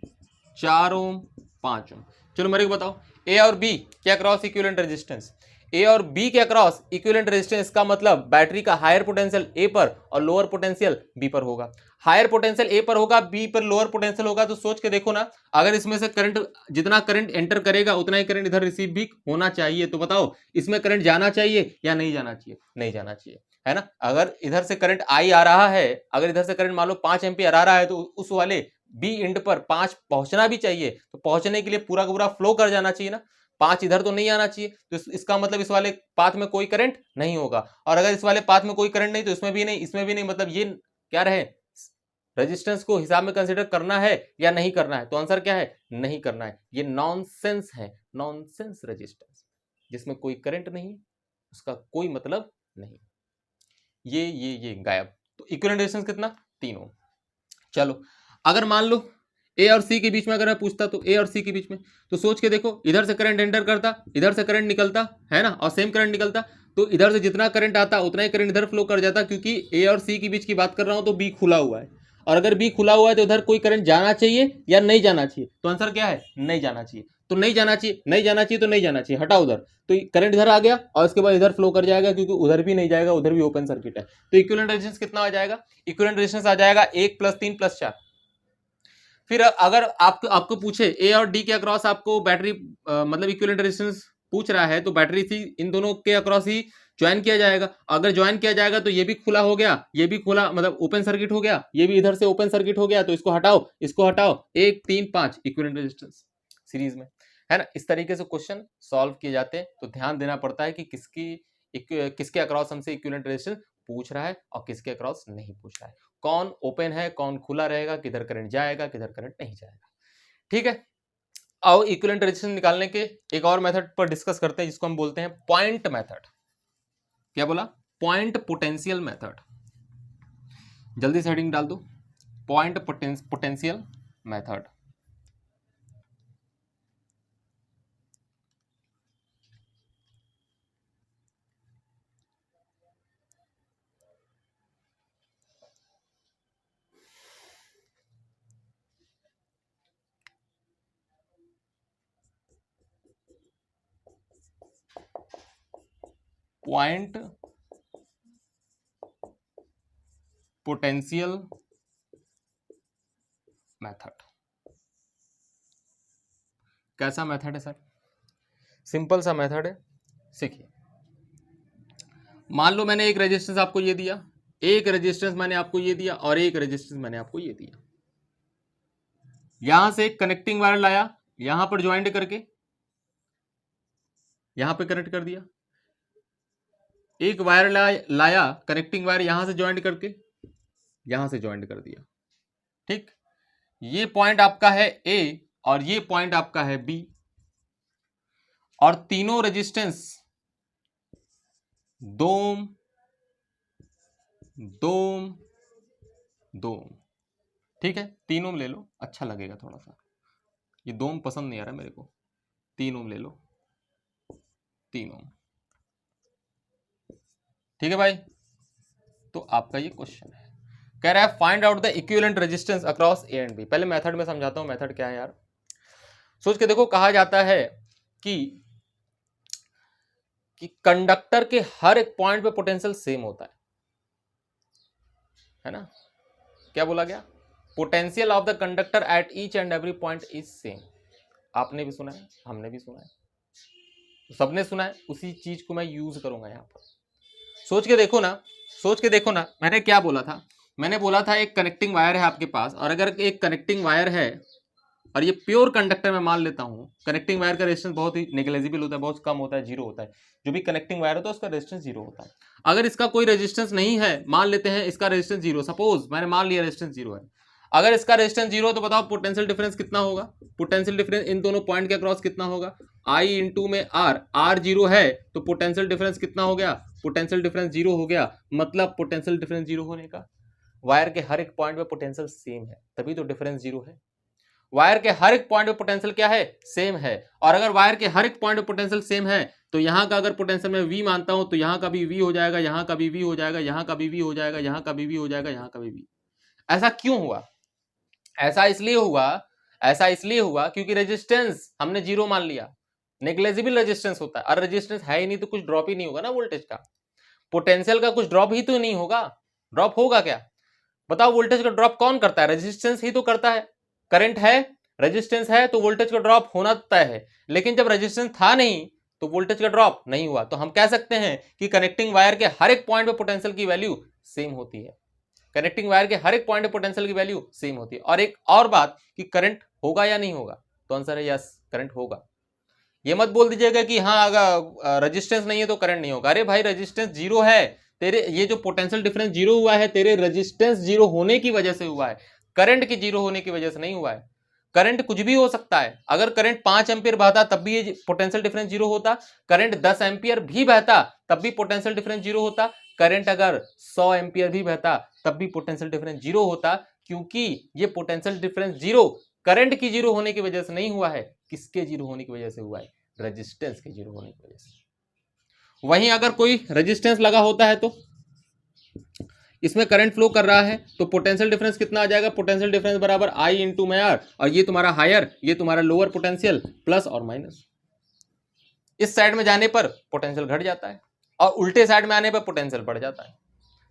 4 ओम, 5 ओम। चलो मेरे को बताओ ए और बी के अक्रॉस इक्विवेलेंट रेजिस्टेंस। ए और बी के अक्रॉस इक्विवेलेंट रेजिस्टेंस का मतलब बैटरी का हायर पोटेंशियल ए पर और लोअर पोटेंशियल बी पर होगा। हायर पोटेंशियल ए पर होगा, बी पर लोअर पोटेंशियल होगा। तो सोच के देखो ना, अगर इसमें से करंट, जितना करंट एंटर करेगा उतना ही करंट इधर रिसीव भी होना चाहिए। तो बताओ इसमें करंट जाना चाहिए या नहीं जाना चाहिए? नहीं जाना चाहिए, है ना। अगर इधर से करंट आई आ रहा है, अगर इधर से करंट मान लो 5 एम्पियर आ रहा है, तो उस वाले बी इंड पर 5 पहुंचना भी चाहिए। तो पहुंचने के लिए पूरा का पूरा फ्लो कर जाना चाहिए ना, 5 इधर तो नहीं आना चाहिए। तो इसका मतलब इस वाले पाथ में कोई करंट नहीं होगा। और अगर इस वाले पाथ में कोई करंट नहीं तो इसमें भी नहीं, इसमें भी नहीं। मतलब ये क्या रहे, रेजिस्टेंस को हिसाब में कंसीडर करना है या नहीं करना है? तो आंसर क्या है? नहीं करना है। ये नॉनसेंस है, नॉनसेंस रेजिस्टेंस जिसमें कोई करंट नहीं, उसका कोई मतलब नहीं। ये गायब। तो इक्विवेलेंट रेजिस्टेंस कितना? 3 ओम। चलो अगर मान लो ए और सी के बीच में अगर मैं पूछता, तो ए और सी के बीच में, तो सोच के देखो, इधर से करंट एंटर करता, इधर से करंट निकलता, है ना, और सेम करंट निकलता, तो इधर से जितना करंट आता उतना ही करंट इधर फ्लो कर जाता। क्योंकि ए और सी के बीच की बात कर रहा हूं तो बी खुला हुआ है, और अगर बी खुला हुआ है तो इधर कोई करंट जाना चाहिए या नहीं जाना चाहिए? तो आंसर क्या है? नहीं जाना चाहिए। तो नहीं जाना चाहिए, नहीं जाना चाहिए, तो नहीं जाना चाहिए, हटा उधर। तो करंट इधर आ गया और उसके बाद इधर फ्लो कर जाएगा, क्योंकि उधर भी नहीं जाएगा, उधर भी ओपन सर्किट है। तो इक्विवेलेंट रेजिस्टेंस कितना आ जाएगा? इक्विवेलेंट रेजिस्टेंस आ जाएगा 1 + 3 + 4। फिर अगर आपको पूछे ए और डी के अक्रॉस आपको बैटरी मतलब इक्विवेलेंट रेजिस्टेंस पूछ रहा है, तो बैटरी थी इन दोनों के अक्रॉस ही ज्वाइन किया जाएगा। अगर ज्वाइन किया जाएगा तो ये भी खुला हो गया, ये भी खुला, मतलब ओपन सर्किट हो गया, ये भी इधर से ओपन सर्किट हो गया। तो इसको हटाओ, इसको हटाओ, 1 3 5 इक्विवेलेंट रेजिस्टेंस सीरीज में, है ना। इस तरीके से क्वेश्चन सॉल्व किए जाते हैं। तो ध्यान देना पड़ता है कि किसके अक्रॉस हमसे इक्विवेलेंट रेजिस्टेंस पूछ रहा है और किसके अक्रॉस नहीं पूछ रहा है, कौन ओपन है, कौन खुला रहेगा, किधर करंट जाएगा, किधर करंट नहीं जाएगा। ठीक है, आओ इक्विवेलेंट रेजिस्टेंस निकालने के एक और मेथड पर डिस्कस करते हैं, जिसको हम बोलते हैं पॉइंट मेथड। क्या बोला? Point potential method. जल्दी से हेडिंग डाल दो, point potential method. Point potential method. कैसा मेथड है सर? सिंपल सा मेथड है, सीखिए। मान लो मैंने एक रेजिस्टेंस आपको ये दिया, एक रेजिस्टेंस मैंने आपको ये दिया और एक रेजिस्टेंस मैंने आपको ये दिया। यहां से एक कनेक्टिंग वायर लाया, यहां पर ज्वाइंट करके यहां पे कनेक्ट कर दिया। एक वायर लाया कनेक्टिंग वायर, यहां से ज्वाइंट करके यहां से ज्वाइंट कर दिया। ठीक, ये पॉइंट आपका है ए और ये पॉइंट आपका है बी, और तीनों रेजिस्टेंस 2 ओम 2 ओम 2 ओम। ठीक है, 3 ओम ले लो, अच्छा लगेगा थोड़ा सा। ये 2 ओम पसंद नहीं आ रहा मेरे को, 3 ओम ले लो, 3 ओम। ठीक है भाई, तो आपका ये क्वेश्चन है, कह रहा है find out the equivalent resistance across A and B. पहले मेथड में समझाता हूं, मेथड क्या है यार, सोच के देखो। कहा जाता है कि कंडक्टर के हर एक पॉइंट पे पोटेंशियल सेम होता है ना? क्या बोला गया? Potential of the conductor at each and every point is same. आपने भी सुना है, हमने भी सुना है, सबने सुना है। उसी चीज को मैं यूज करूंगा यहां पर। सोच के देखो ना, सोच के देखो ना, मैंने क्या बोला था? मैंने बोला था एक कनेक्टिंग वायर है आपके पास, और अगर एक कनेक्टिंग वायर है और ये प्योर कंडक्टर में मान लेता हूं, कनेक्टिंग वायर का रेजिस्टेंस बहुत ही नेग्लिजिबल होता है, बहुत कम होता है, जीरो होता है। जो भी कनेक्टिंग वायर होता है उसका रेजिस्टेंस जीरो होता है। अगर इसका कोई रेजिस्टेंस नहीं है, मान लेते हैं इसका रेजिस्टेंस जीरो, सपोज मैंने मान लिया रेजिस्टेंस जीरो है। अगर इसका रेजिस्टेंस जीरो, तो बताओ पोटेंशियल डिफरेंस कितना होगा? पोटेंशियल डिफरेंस इन दोनों पॉइंट के अक्रॉस कितना होगा? आई इंटू में आर, आर जीरो है तो पोटेंशियल डिफरेंस कितना हो गया? पोटेंशियल डिफरेंस जीरो हो गया। मतलब पोटेंशियल डिफरेंस जीरो होने का वायर के हर एक पॉइंट पे पोटेंशियल सेम है, तभी तो डिफरेंस जीरो है। वायर के हर एक पॉइंट पे पोटेंशियल क्या है? सेम है। और अगर वायर के हर एक पॉइंट पे पोटेंशियल सेम है, तो यहां का अगर पोटेंशियल मैं V मानता हूं, तो यहां का भी V हो जाएगा, यहां का भी V हो जाएगा, यहां का भी V हो जाएगा, यहां का भी V हो जाएगा, यहां का भी V। ऐसा क्यों हुआ? ऐसा इसलिए हुआ क्योंकि रेजिस्टेंस हमने जीरो मान लिया। नेग्लिजिबल रेजिस्टेंस होता है, और रेजिस्टेंस है ही नहीं तो कुछ ड्रॉप ही नहीं होगा ना वोल्टेज का। पोटेंशियल का कुछ ड्रॉप ही तो नहीं होगा। ड्रॉप होगा क्या? बताओ, वोल्टेज का ड्रॉप कौन करता है? रेजिस्टेंस ही तो करता है। करंट है, रेजिस्टेंस है, तो वोल्टेज का ड्रॉप होना तय है। लेकिन जब रेजिस्टेंस था नहीं तो वोल्टेज का ड्रॉप नहीं हुआ। तो हम कह सकते हैं कि कनेक्टिंग वायर के हर एक पॉइंट पे पोटेंशियल की वैल्यू सेम होती है। कनेक्टिंग वायर के हर एक पॉइंट पे पोटेंशियल की वैल्यू सेम होती है। और एक और बात कि करंट होगा या नहीं होगा, तो आंसर है यस, करंट होगा। ये मत बोल दीजिएगा कि हाँ अगर रेजिस्टेंस नहीं है तो करंट नहीं होगा। अरे भाई, रेजिस्टेंस जीरो है, तेरे ये जो पोटेंशियल डिफरेंस जीरो हुआ है, तेरे रेजिस्टेंस जीरो होने की वजह से हुआ है, करंट की जीरो होने की वजह से नहीं हुआ है। करंट कुछ भी हो सकता है। अगर करंट 5 एम्पियर बहता तब भी ये पोटेंशियल डिफरेंस जीरो होता। करंट 10 एम्पियर भी बहता तब भी पोटेंशियल डिफरेंस जीरो होता। करंट अगर 100 एम्पियर भी बहता तब भी पोटेंशियल डिफरेंस जीरो होता, क्योंकि ये पोटेंशियल डिफरेंस जीरो करंट की जीरो होने की वजह से नहीं हुआ है। किसके जीरो होने की वजह से हुआ है? रेजिस्टेंस के जीरो होने की वजह से। वहीं अगर कोई रेजिस्टेंस लगा होता है तो इसमें करंट फ्लो कर रहा है, तो पोटेंशियल डिफरेंस कितना आ जाएगा? पोटेंशियल डिफरेंस बराबर आई इंटू में आर, और ये तुम्हारा हायर, ये तुम्हारा लोअर पोटेंशियल, प्लस और माइनस। इस साइड में जाने पर पोटेंशियल घट जाता है और उल्टे साइड में आने पर पोटेंशियल बढ़ जाता है।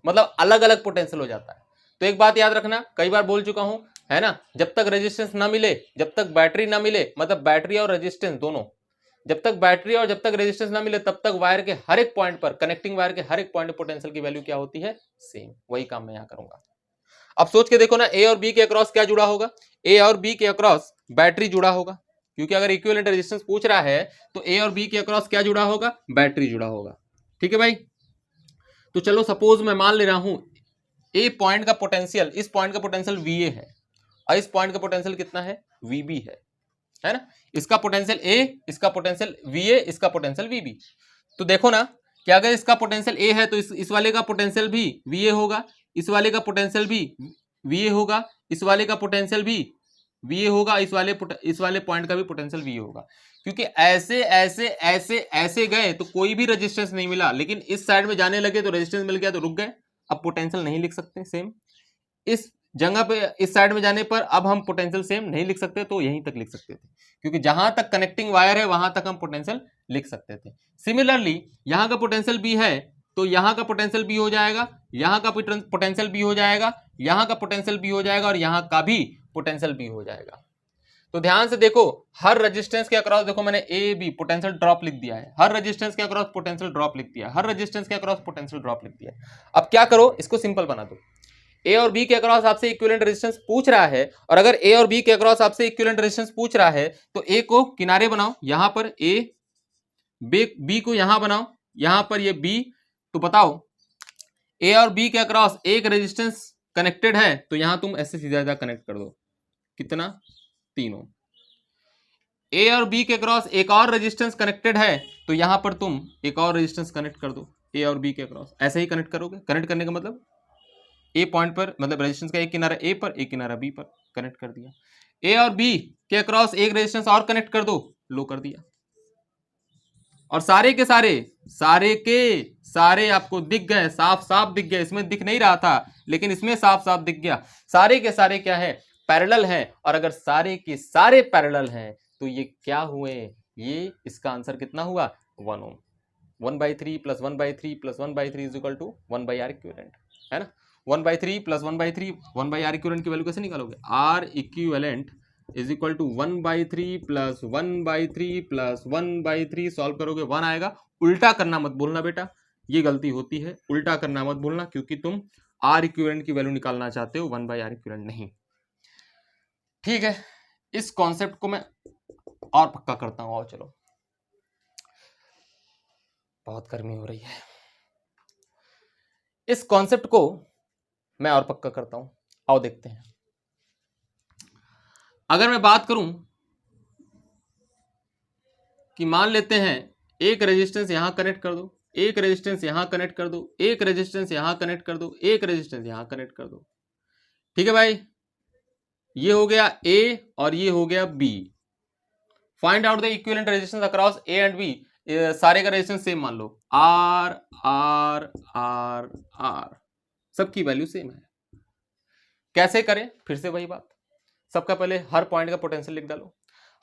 मतलब अलग अलग पोटेंशियल हो जाता है। तो एक बात याद रखना, कई बार बोल चुका हूं, है ना, जब तक रेजिस्टेंस ना मिले, जब तक बैटरी ना मिले, मतलब बैटरी और रेजिस्टेंस दोनों, जब तक बैटरी और जब तक रेजिस्टेंस ना मिले, तब तक वायर के हर एक पॉइंट पर, कनेक्टिंग वायर के हर एक पॉइंट पर पोटेंशियल की वैल्यू क्या होती है? सेम। वही काम मैं यहां करूंगा। अब सोच के देखो ना, ए और बी के अक्रॉस क्या जुड़ा होगा? ए और बी के अक्रॉस बैटरी जुड़ा होगा, क्योंकि अगर इक्विवेलेंट रेजिस्टेंस पूछ रहा है तो ए और बी के अक्रॉस क्या जुड़ा होगा? बैटरी जुड़ा होगा। ठीक है भाई, तो चलो सपोज मैं मान ले रहा हूं ए पॉइंट का पोटेंशियल, इस पॉइंट का पोटेंशियल VA है और इस पॉइंट का पोटेंशियल कितना है? VB है ना। इसका पोटेंशियल A, इसका पोटेंशियल VA, इसका पोटेंशियल VB। तो देखो ना कि अगर इसका पोटेंशियल A है तो इस वाले का पोटेंशियल भी VA होगा, इस वाले का पोटेंशियल भी VA होगा, इस वाले का पोटेंशियल भी VA होगा, इस वाले पॉइंट का भी पोटेंशियल VA होगा। क्योंकि ऐसे ऐसे ऐसे ऐसे गए तो कोई भी रेजिस्टेंस नहीं मिला, लेकिन इस साइड में जाने लगे तो रेजिस्टेंस मिल गया तो रुक गए। अब पोटेंशियल नहीं लिख सकते सेम। इस जगह पे इस साइड में जाने पर अब हम पोटेंशियल सेम नहीं लिख सकते, तो यहीं तक लिख सकते थे, क्योंकि जहां तक कनेक्टिंग वायर है वहां तक हम पोटेंशियल लिख सकते थे। सिमिलरली यहां का पोटेंशियल B है तो यहां का पोटेंशियल B हो जाएगा, यहां का पोटेंशियल B हो जाएगा, यहां का पोटेंशियल B हो जाएगा और यहां का भी पोटेंशियल बी हो जाएगा। तो ध्यान से देखो, हर रेजिस्टेंस के अक्रॉस देखो मैंने ए बी पोटेंशियल ड्रॉप लिख दिया है, हर रेजिस्टेंस के अक्रॉस पोटेंशियल ड्रॉप लिख दिया है, हर रेजिस्टेंस के अक्रॉस पोटेंशियल ड्रॉप लिख दिया है। अब क्या करो, इसको सिंपल बना दो। ए और बी के अक्रॉस आपसे इक्विवेलेंट रेजिस्टेंस पूछ रहा है, और अगर ए और बी के अक्रॉस आपसे इक्विवेलेंट रेजिस्टेंस पूछ रहा है तो ए को किनारे बनाओ, यहां पर ए, बी को यहां बनाओ, यहां पर ये बी। तो बताओ ए और बी के अक्रॉस एक रेजिस्टेंस कनेक्टेड है, तो यहां तुम ऐसे सीधा सीधा कनेक्ट कर दो, कितना, 3 ओम। ए और बी के क्रॉस एक और रेजिस्टेंस कनेक्टेड है, तो यहां पर तुम एक और रेजिस्टेंस कनेक्ट कर दो ए और बी के क्रॉस, ऐसे ही कनेक्ट करोगे। कनेक्ट करने का मतलब ए पॉइंट पर, मतलब रेजिस्टेंस का एक किनारा ए पर, एक किनारा बी पर, कनेक्ट कर दिया। ए और बी के क्रॉस एक रेजिस्टेंस और कनेक्ट कर दो, लो कर दिया। और सारे के सारे आपको दिख गए, साफ साफ दिख गए, इसमें दिख नहीं रहा था लेकिन इसमें साफ साफ दिख गया। सारे के सारे क्या है, पैरेलल हैं। और अगर सारे के सारे पैरेलल हैं तो ये क्या हुए, ये इसका आंसर कितना हुआ, 1 ओम। 1/3 + 1/3 + 1/3 = 1/R इक्विवेलेंट, है ना। 1/3 + 1/3 1/R इक्विवेलेंट की वैल्यू कैसे निकालोगे, R इक्विवेलेंट = 1/3 + 1/3 + 1/3, सॉल्व करोगे 1 आएगा। उल्टा करना मत भूलना बेटा, ये गलती होती है, उल्टा करना मत भूलना, क्योंकि तुम R इक्विवेलेंट की वैल्यू निकालना चाहते हो, 1/R इक्विवेलेंट नहीं। ठीक है, इस कॉन्सेप्ट को मैं और पक्का करता हूं। और चलो, बहुत गर्मी हो रही है, इस कॉन्सेप्ट को मैं और पक्का करता हूं। आओ देखते हैं। अगर मैं बात करूं कि मान लेते हैं एक रेजिस्टेंस यहां कनेक्ट कर दो, एक रेजिस्टेंस यहां कनेक्ट कर दो, एक रेजिस्टेंस यहां कनेक्ट कर दो, एक रेजिस्टेंस यहां कनेक्ट कर दो। ठीक है भाई, ये हो गया ए और ये हो गया B. Find out the equivalent resistance across A and B. सारे का रेजिस्टेंस सेम मान लो, आर आर आर आर, सबकी वैल्यू सेम है। कैसे करें, फिर से वही बात, सबका पहले हर पॉइंट का पोटेंशियल लिख डालो।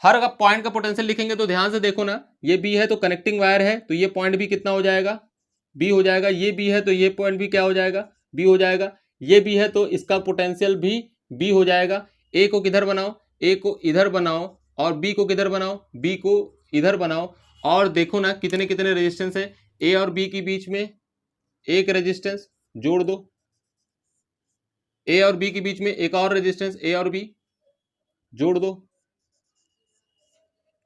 हर का पॉइंट का पोटेंशियल लिखेंगे तो ध्यान से देखो ना, ये बी है तो कनेक्टिंग वायर है, तो ये पॉइंट भी कितना हो जाएगा, बी हो जाएगा। ये बी है तो ये पॉइंट भी क्या हो जाएगा, बी हो जाएगा। ये बी है तो इसका पोटेंशियल भी बी हो जाएगा। ए को किधर बनाओ, ए को इधर बनाओ, और बी को किधर बनाओ, बी को इधर बनाओ। और देखो ना कितने कितने रेजिस्टेंस है, ए और बी के बीच में एक रेजिस्टेंस जोड़ दो, ए और बी के बीच में एक और रेजिस्टेंस, ए और बी जोड़ दो,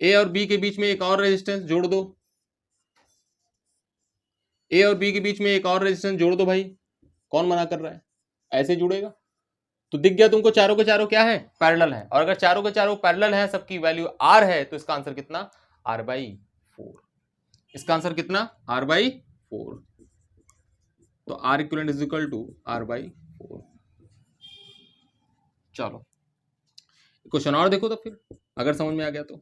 ए और बी के बीच में एक और रेजिस्टेंस जोड़ दो, ए और बी के बीच में एक और रेजिस्टेंस जोड़ दो। भाई कौन मना कर रहा है, ऐसे जुड़ेगा। तो दिख गया तुमको, चारों के चारों क्या है, पैरेलल है। और अगर चारों के चारों पैरेलल है, सबकी वैल्यू आर है, तो इसका आंसर कितना, R/4। इसका आंसर कितना, R/4। तो R इक्विवेलेंट = R/4। चलो क्वेश्चन और देखो तो फिर, अगर समझ में आ गया तो।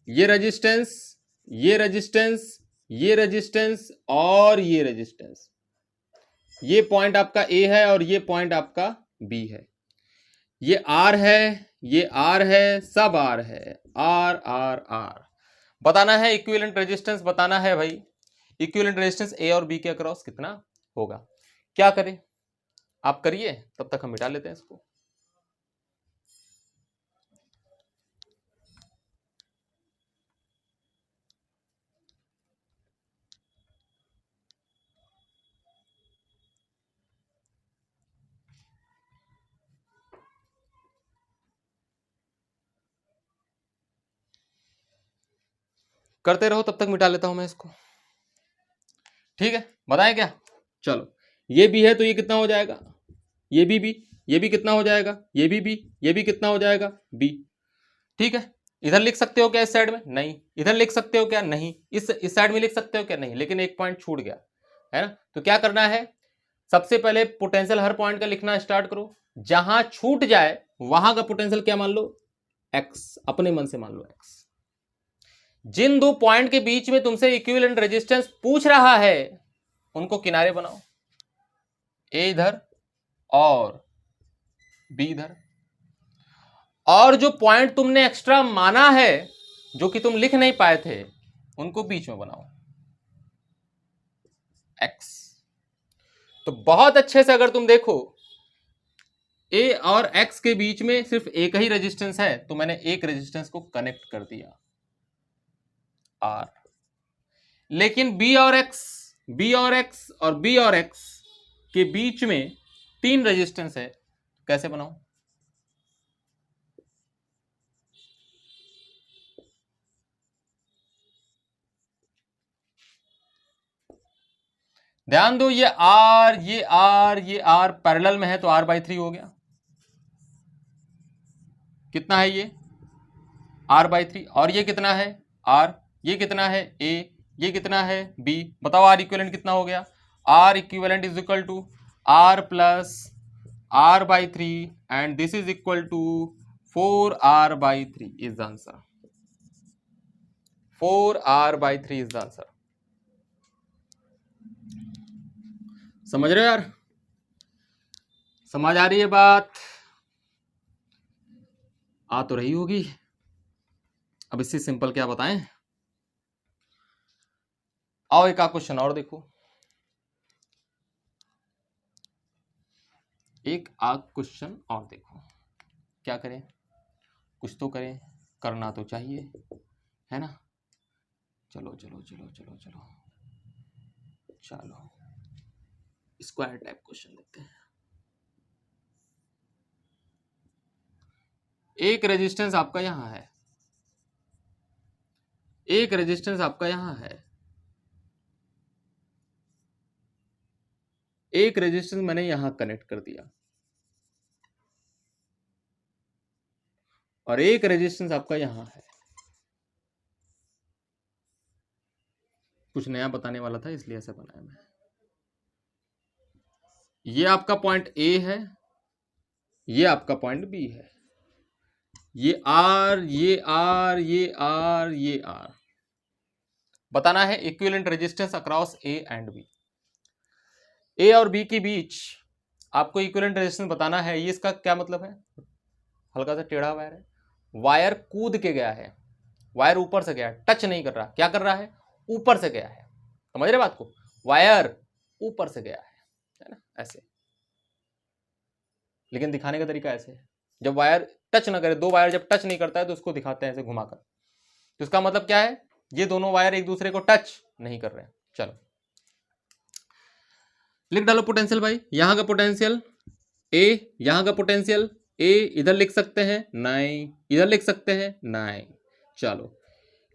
ये रेजिस्टेंस, ये रेजिस्टेंस, ये रेजिस्टेंस और ये रेजिस्टेंस, ये पॉइंट आपका ए है और ये पॉइंट आपका बी है। ये आर है, ये आर है, सब आर है, आर आर आर। बताना है इक्विवेलेंट रेजिस्टेंस, बताना है भाई इक्विवेलेंट रेजिस्टेंस ए और बी के अक्रॉस कितना होगा। क्या करें, आप करिए, तब तक हम मिटा लेते हैं इसको। करते रहो, तब तक मिटा लेता हूं मैं इसको। ठीक है, बताएं क्या, चलो। ये भी है तो ये कितना हो जाएगा, ये भी, ये भी कितना हो जाएगा, ये भी, ये भी कितना हो जाएगा, बी। ठीक है, इधर लिख सकते हो क्या, इस साइड में, नहीं। इधर लिख सकते हो क्या, नहीं। इस साइड में लिख सकते हो क्या, नहीं। लेकिन एक पॉइंट छूट गया है ना, तो क्या करना है, सबसे पहले पोटेंशियल हर पॉइंट का लिखना स्टार्ट करो। जहां छूट जाए वहां का पोटेंशियल क्या मान लो, एक्स, अपने मन से मान लो एक्स। जिन दो पॉइंट के बीच में तुमसे इक्विवेलेंट रेजिस्टेंस पूछ रहा है उनको किनारे बनाओ, ए इधर और बी इधर। और जो पॉइंट तुमने एक्स्ट्रा माना है, जो कि तुम लिख नहीं पाए थे, उनको बीच में बनाओ, एक्स। तो बहुत अच्छे से अगर तुम देखो, ए और एक्स के बीच में सिर्फ एक ही रेजिस्टेंस है, तो मैंने एक रेजिस्टेंस को कनेक्ट कर दिया आर। लेकिन बी और एक्स, बी और एक्स और बी और एक्स के बीच में 3 रेजिस्टेंस है, कैसे बनाऊं? ध्यान दो, ये आर, ये आर, ये आर पैरेलल में है, तो आर बाई 3 हो गया। कितना है ये? R by 3। और ये कितना है? आर। ये कितना है? ए। ये कितना है? बी। बताओ आर इक्विवेलेंट कितना हो गया? R equivalent is equal to R plus R by 3 and this is equal to 4r by 3 is the answer. 4r by 3 is the answer. समझ रहे हो यार? समझ आ रही है बात? आ तो रही होगी। अब इससे सिंपल क्या बताएं? आओ एक क्वेश्चन और देखो। एक क्वेश्चन और देखो। क्या करें? कुछ तो करें, करना तो चाहिए, है ना? चलो चलो चलो चलो चलो चलो स्क्वायर टाइप क्वेश्चन देखते हैं। एक रेजिस्टेंस आपका यहां है, एक रेजिस्टेंस आपका यहां है, एक रेजिस्टेंस मैंने यहां कनेक्ट कर दिया और एक रेजिस्टेंस आपका यहां है। कुछ नया बताने वाला था इसलिए ऐसा बनाया मैं। ये आपका पॉइंट ए है, ये आपका पॉइंट बी है, ये आर, ये आर, ये आर, ये आर। बताना है equivalent resistance across A and B. A और बी के बीच आपको इक्विवेलेंट रेजिस्टेंस बताना है। ये इसका क्या मतलब है? हल्का सा टेढ़ा वायर है, वायर कूद के गया है, वायर ऊपर से गया है, टच नहीं कर रहा। क्या कर रहा है? ऊपर से गया है। समझ रहे बात को? वायर ऊपर से गया है ना? ऐसे। लेकिन दिखाने का तरीका ऐसे है, जब वायर टच ना करे, दो वायर जब टच नहीं करता है तो उसको दिखाते हैं ऐसे घुमाकर। तो इसका मतलब क्या है? ये दोनों वायर एक दूसरे को टच नहीं कर रहे हैं। चलो लिख डालो पोटेंशियल भाई। यहां का पोटेंशियल ए, यहां का पोटेंशियल ए इधर लिख सकते हैं 9, इधर लिख सकते हैं 9। चलो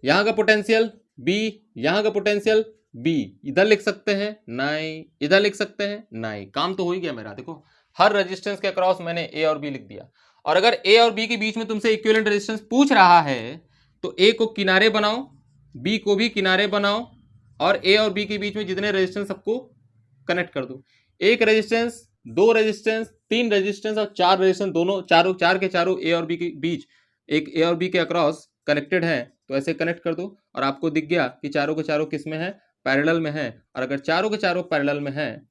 यहां का पोटेंशियल बी, यहां का पोटेंशियल बी इधर लिख सकते हैं 9, इधर लिख सकते हैं 9। काम तो हो ही गया मेरा। देखो हर रेजिस्टेंस के अक्रॉस मैंने ए और बी लिख दिया। और अगर ए और बी के बीच में तुमसे इक्विवेलेंट रेजिस्टेंस पूछ रहा है तो ए को किनारे बनाओ, बी को भी किनारे बनाओ और ए और बी के बीच में जितने रेजिस्टेंस सबको कनेक्ट कर दो। एक रेजिस्टेंस, दो रेजिस्टेंस, तीन रेजिस्टेंस और चार रेजिस्टेंस, दोनों चारों, चार के चारों ए और बी के बीच, एक ए और बी के अक्रॉस कनेक्टेड है, तो ऐसे कनेक्ट कर दो और आपको दिख गया कि चारों के चारों किस में है? पैरेलल में है। और अगर चारों के चारों पैरेलल में है,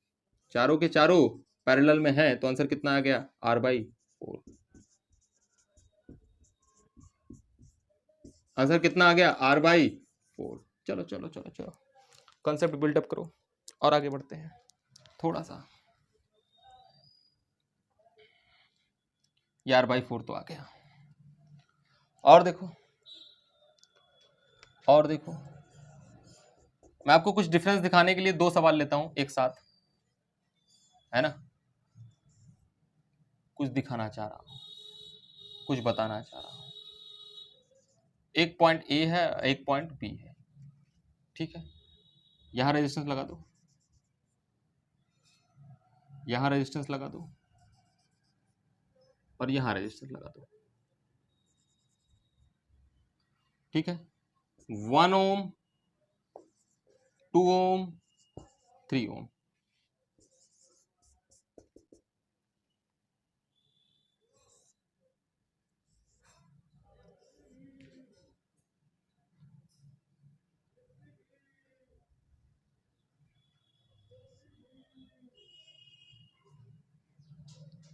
चारों के चारों पैरेलल में है, तो आंसर कितना आ गया? R by 4। आंसर कितना आ गया? R by 4। चलो चलो चलो चलो कॉन्सेप्ट बिल्डअप करो और आगे बढ़ते हैं थोड़ा सा। ये आर बाई 4 तो आ गया। और देखो, और देखो, मैं आपको कुछ डिफरेंस दिखाने के लिए दो सवाल लेता हूं एक साथ, है ना? कुछ दिखाना चाह रहा हूं, कुछ बताना चाह रहा हूं। एक पॉइंट ए है, एक पॉइंट बी है, ठीक है? यहां रेजिस्टेंस लगा दो, यहां रेजिस्टेंस लगा दो और यहां रेजिस्टेंस लगा दो, ठीक है? 1 ओम, 2 ओम, 3 ओम।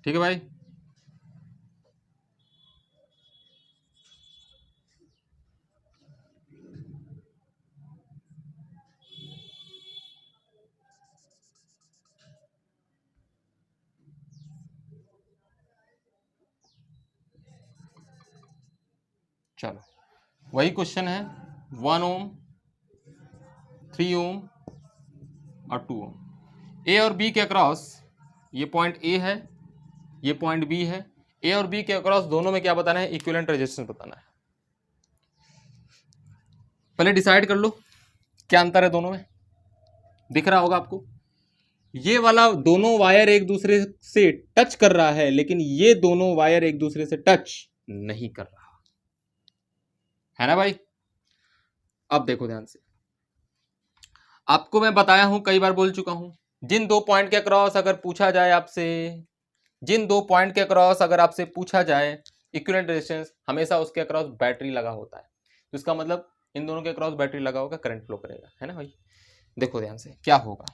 ठीक है भाई? चलो वही क्वेश्चन है, 1 ओम, 3 ओम और 2 ओम। ए और बी के अक्रॉस, ये पॉइंट ए है, ये पॉइंट बी है, ए और बी के अक्रॉस दोनों में क्या बताना है, इक्विवेलेंट रेजिस्टेंस बताना है। पहले डिसाइड कर लो क्या अंतर है दोनों में, दिख रहा होगा आपको। ये वाला दोनों वायर एक दूसरे से टच कर रहा है, लेकिन ये दोनों वायर एक दूसरे से टच नहीं कर रहा है ना भाई। अब देखो ध्यान से, आपको मैं बताया हूं, कई बार बोल चुका हूं, जिन दो पॉइंट के अक्रॉस अगर पूछा जाए आपसे, जिन दो पॉइंट के अक्रॉस अगर आपसे पूछा जाए इक्विवेलेंट रेजिस्टेंस, हमेशा उसके अक्रॉस बैटरी लगा होता है। तो इसका मतलब इन दोनों के अक्रॉस बैटरी लगा होगा, करंट फ्लो करेगा, है ना भाई। देखो ध्यान से क्या होगा।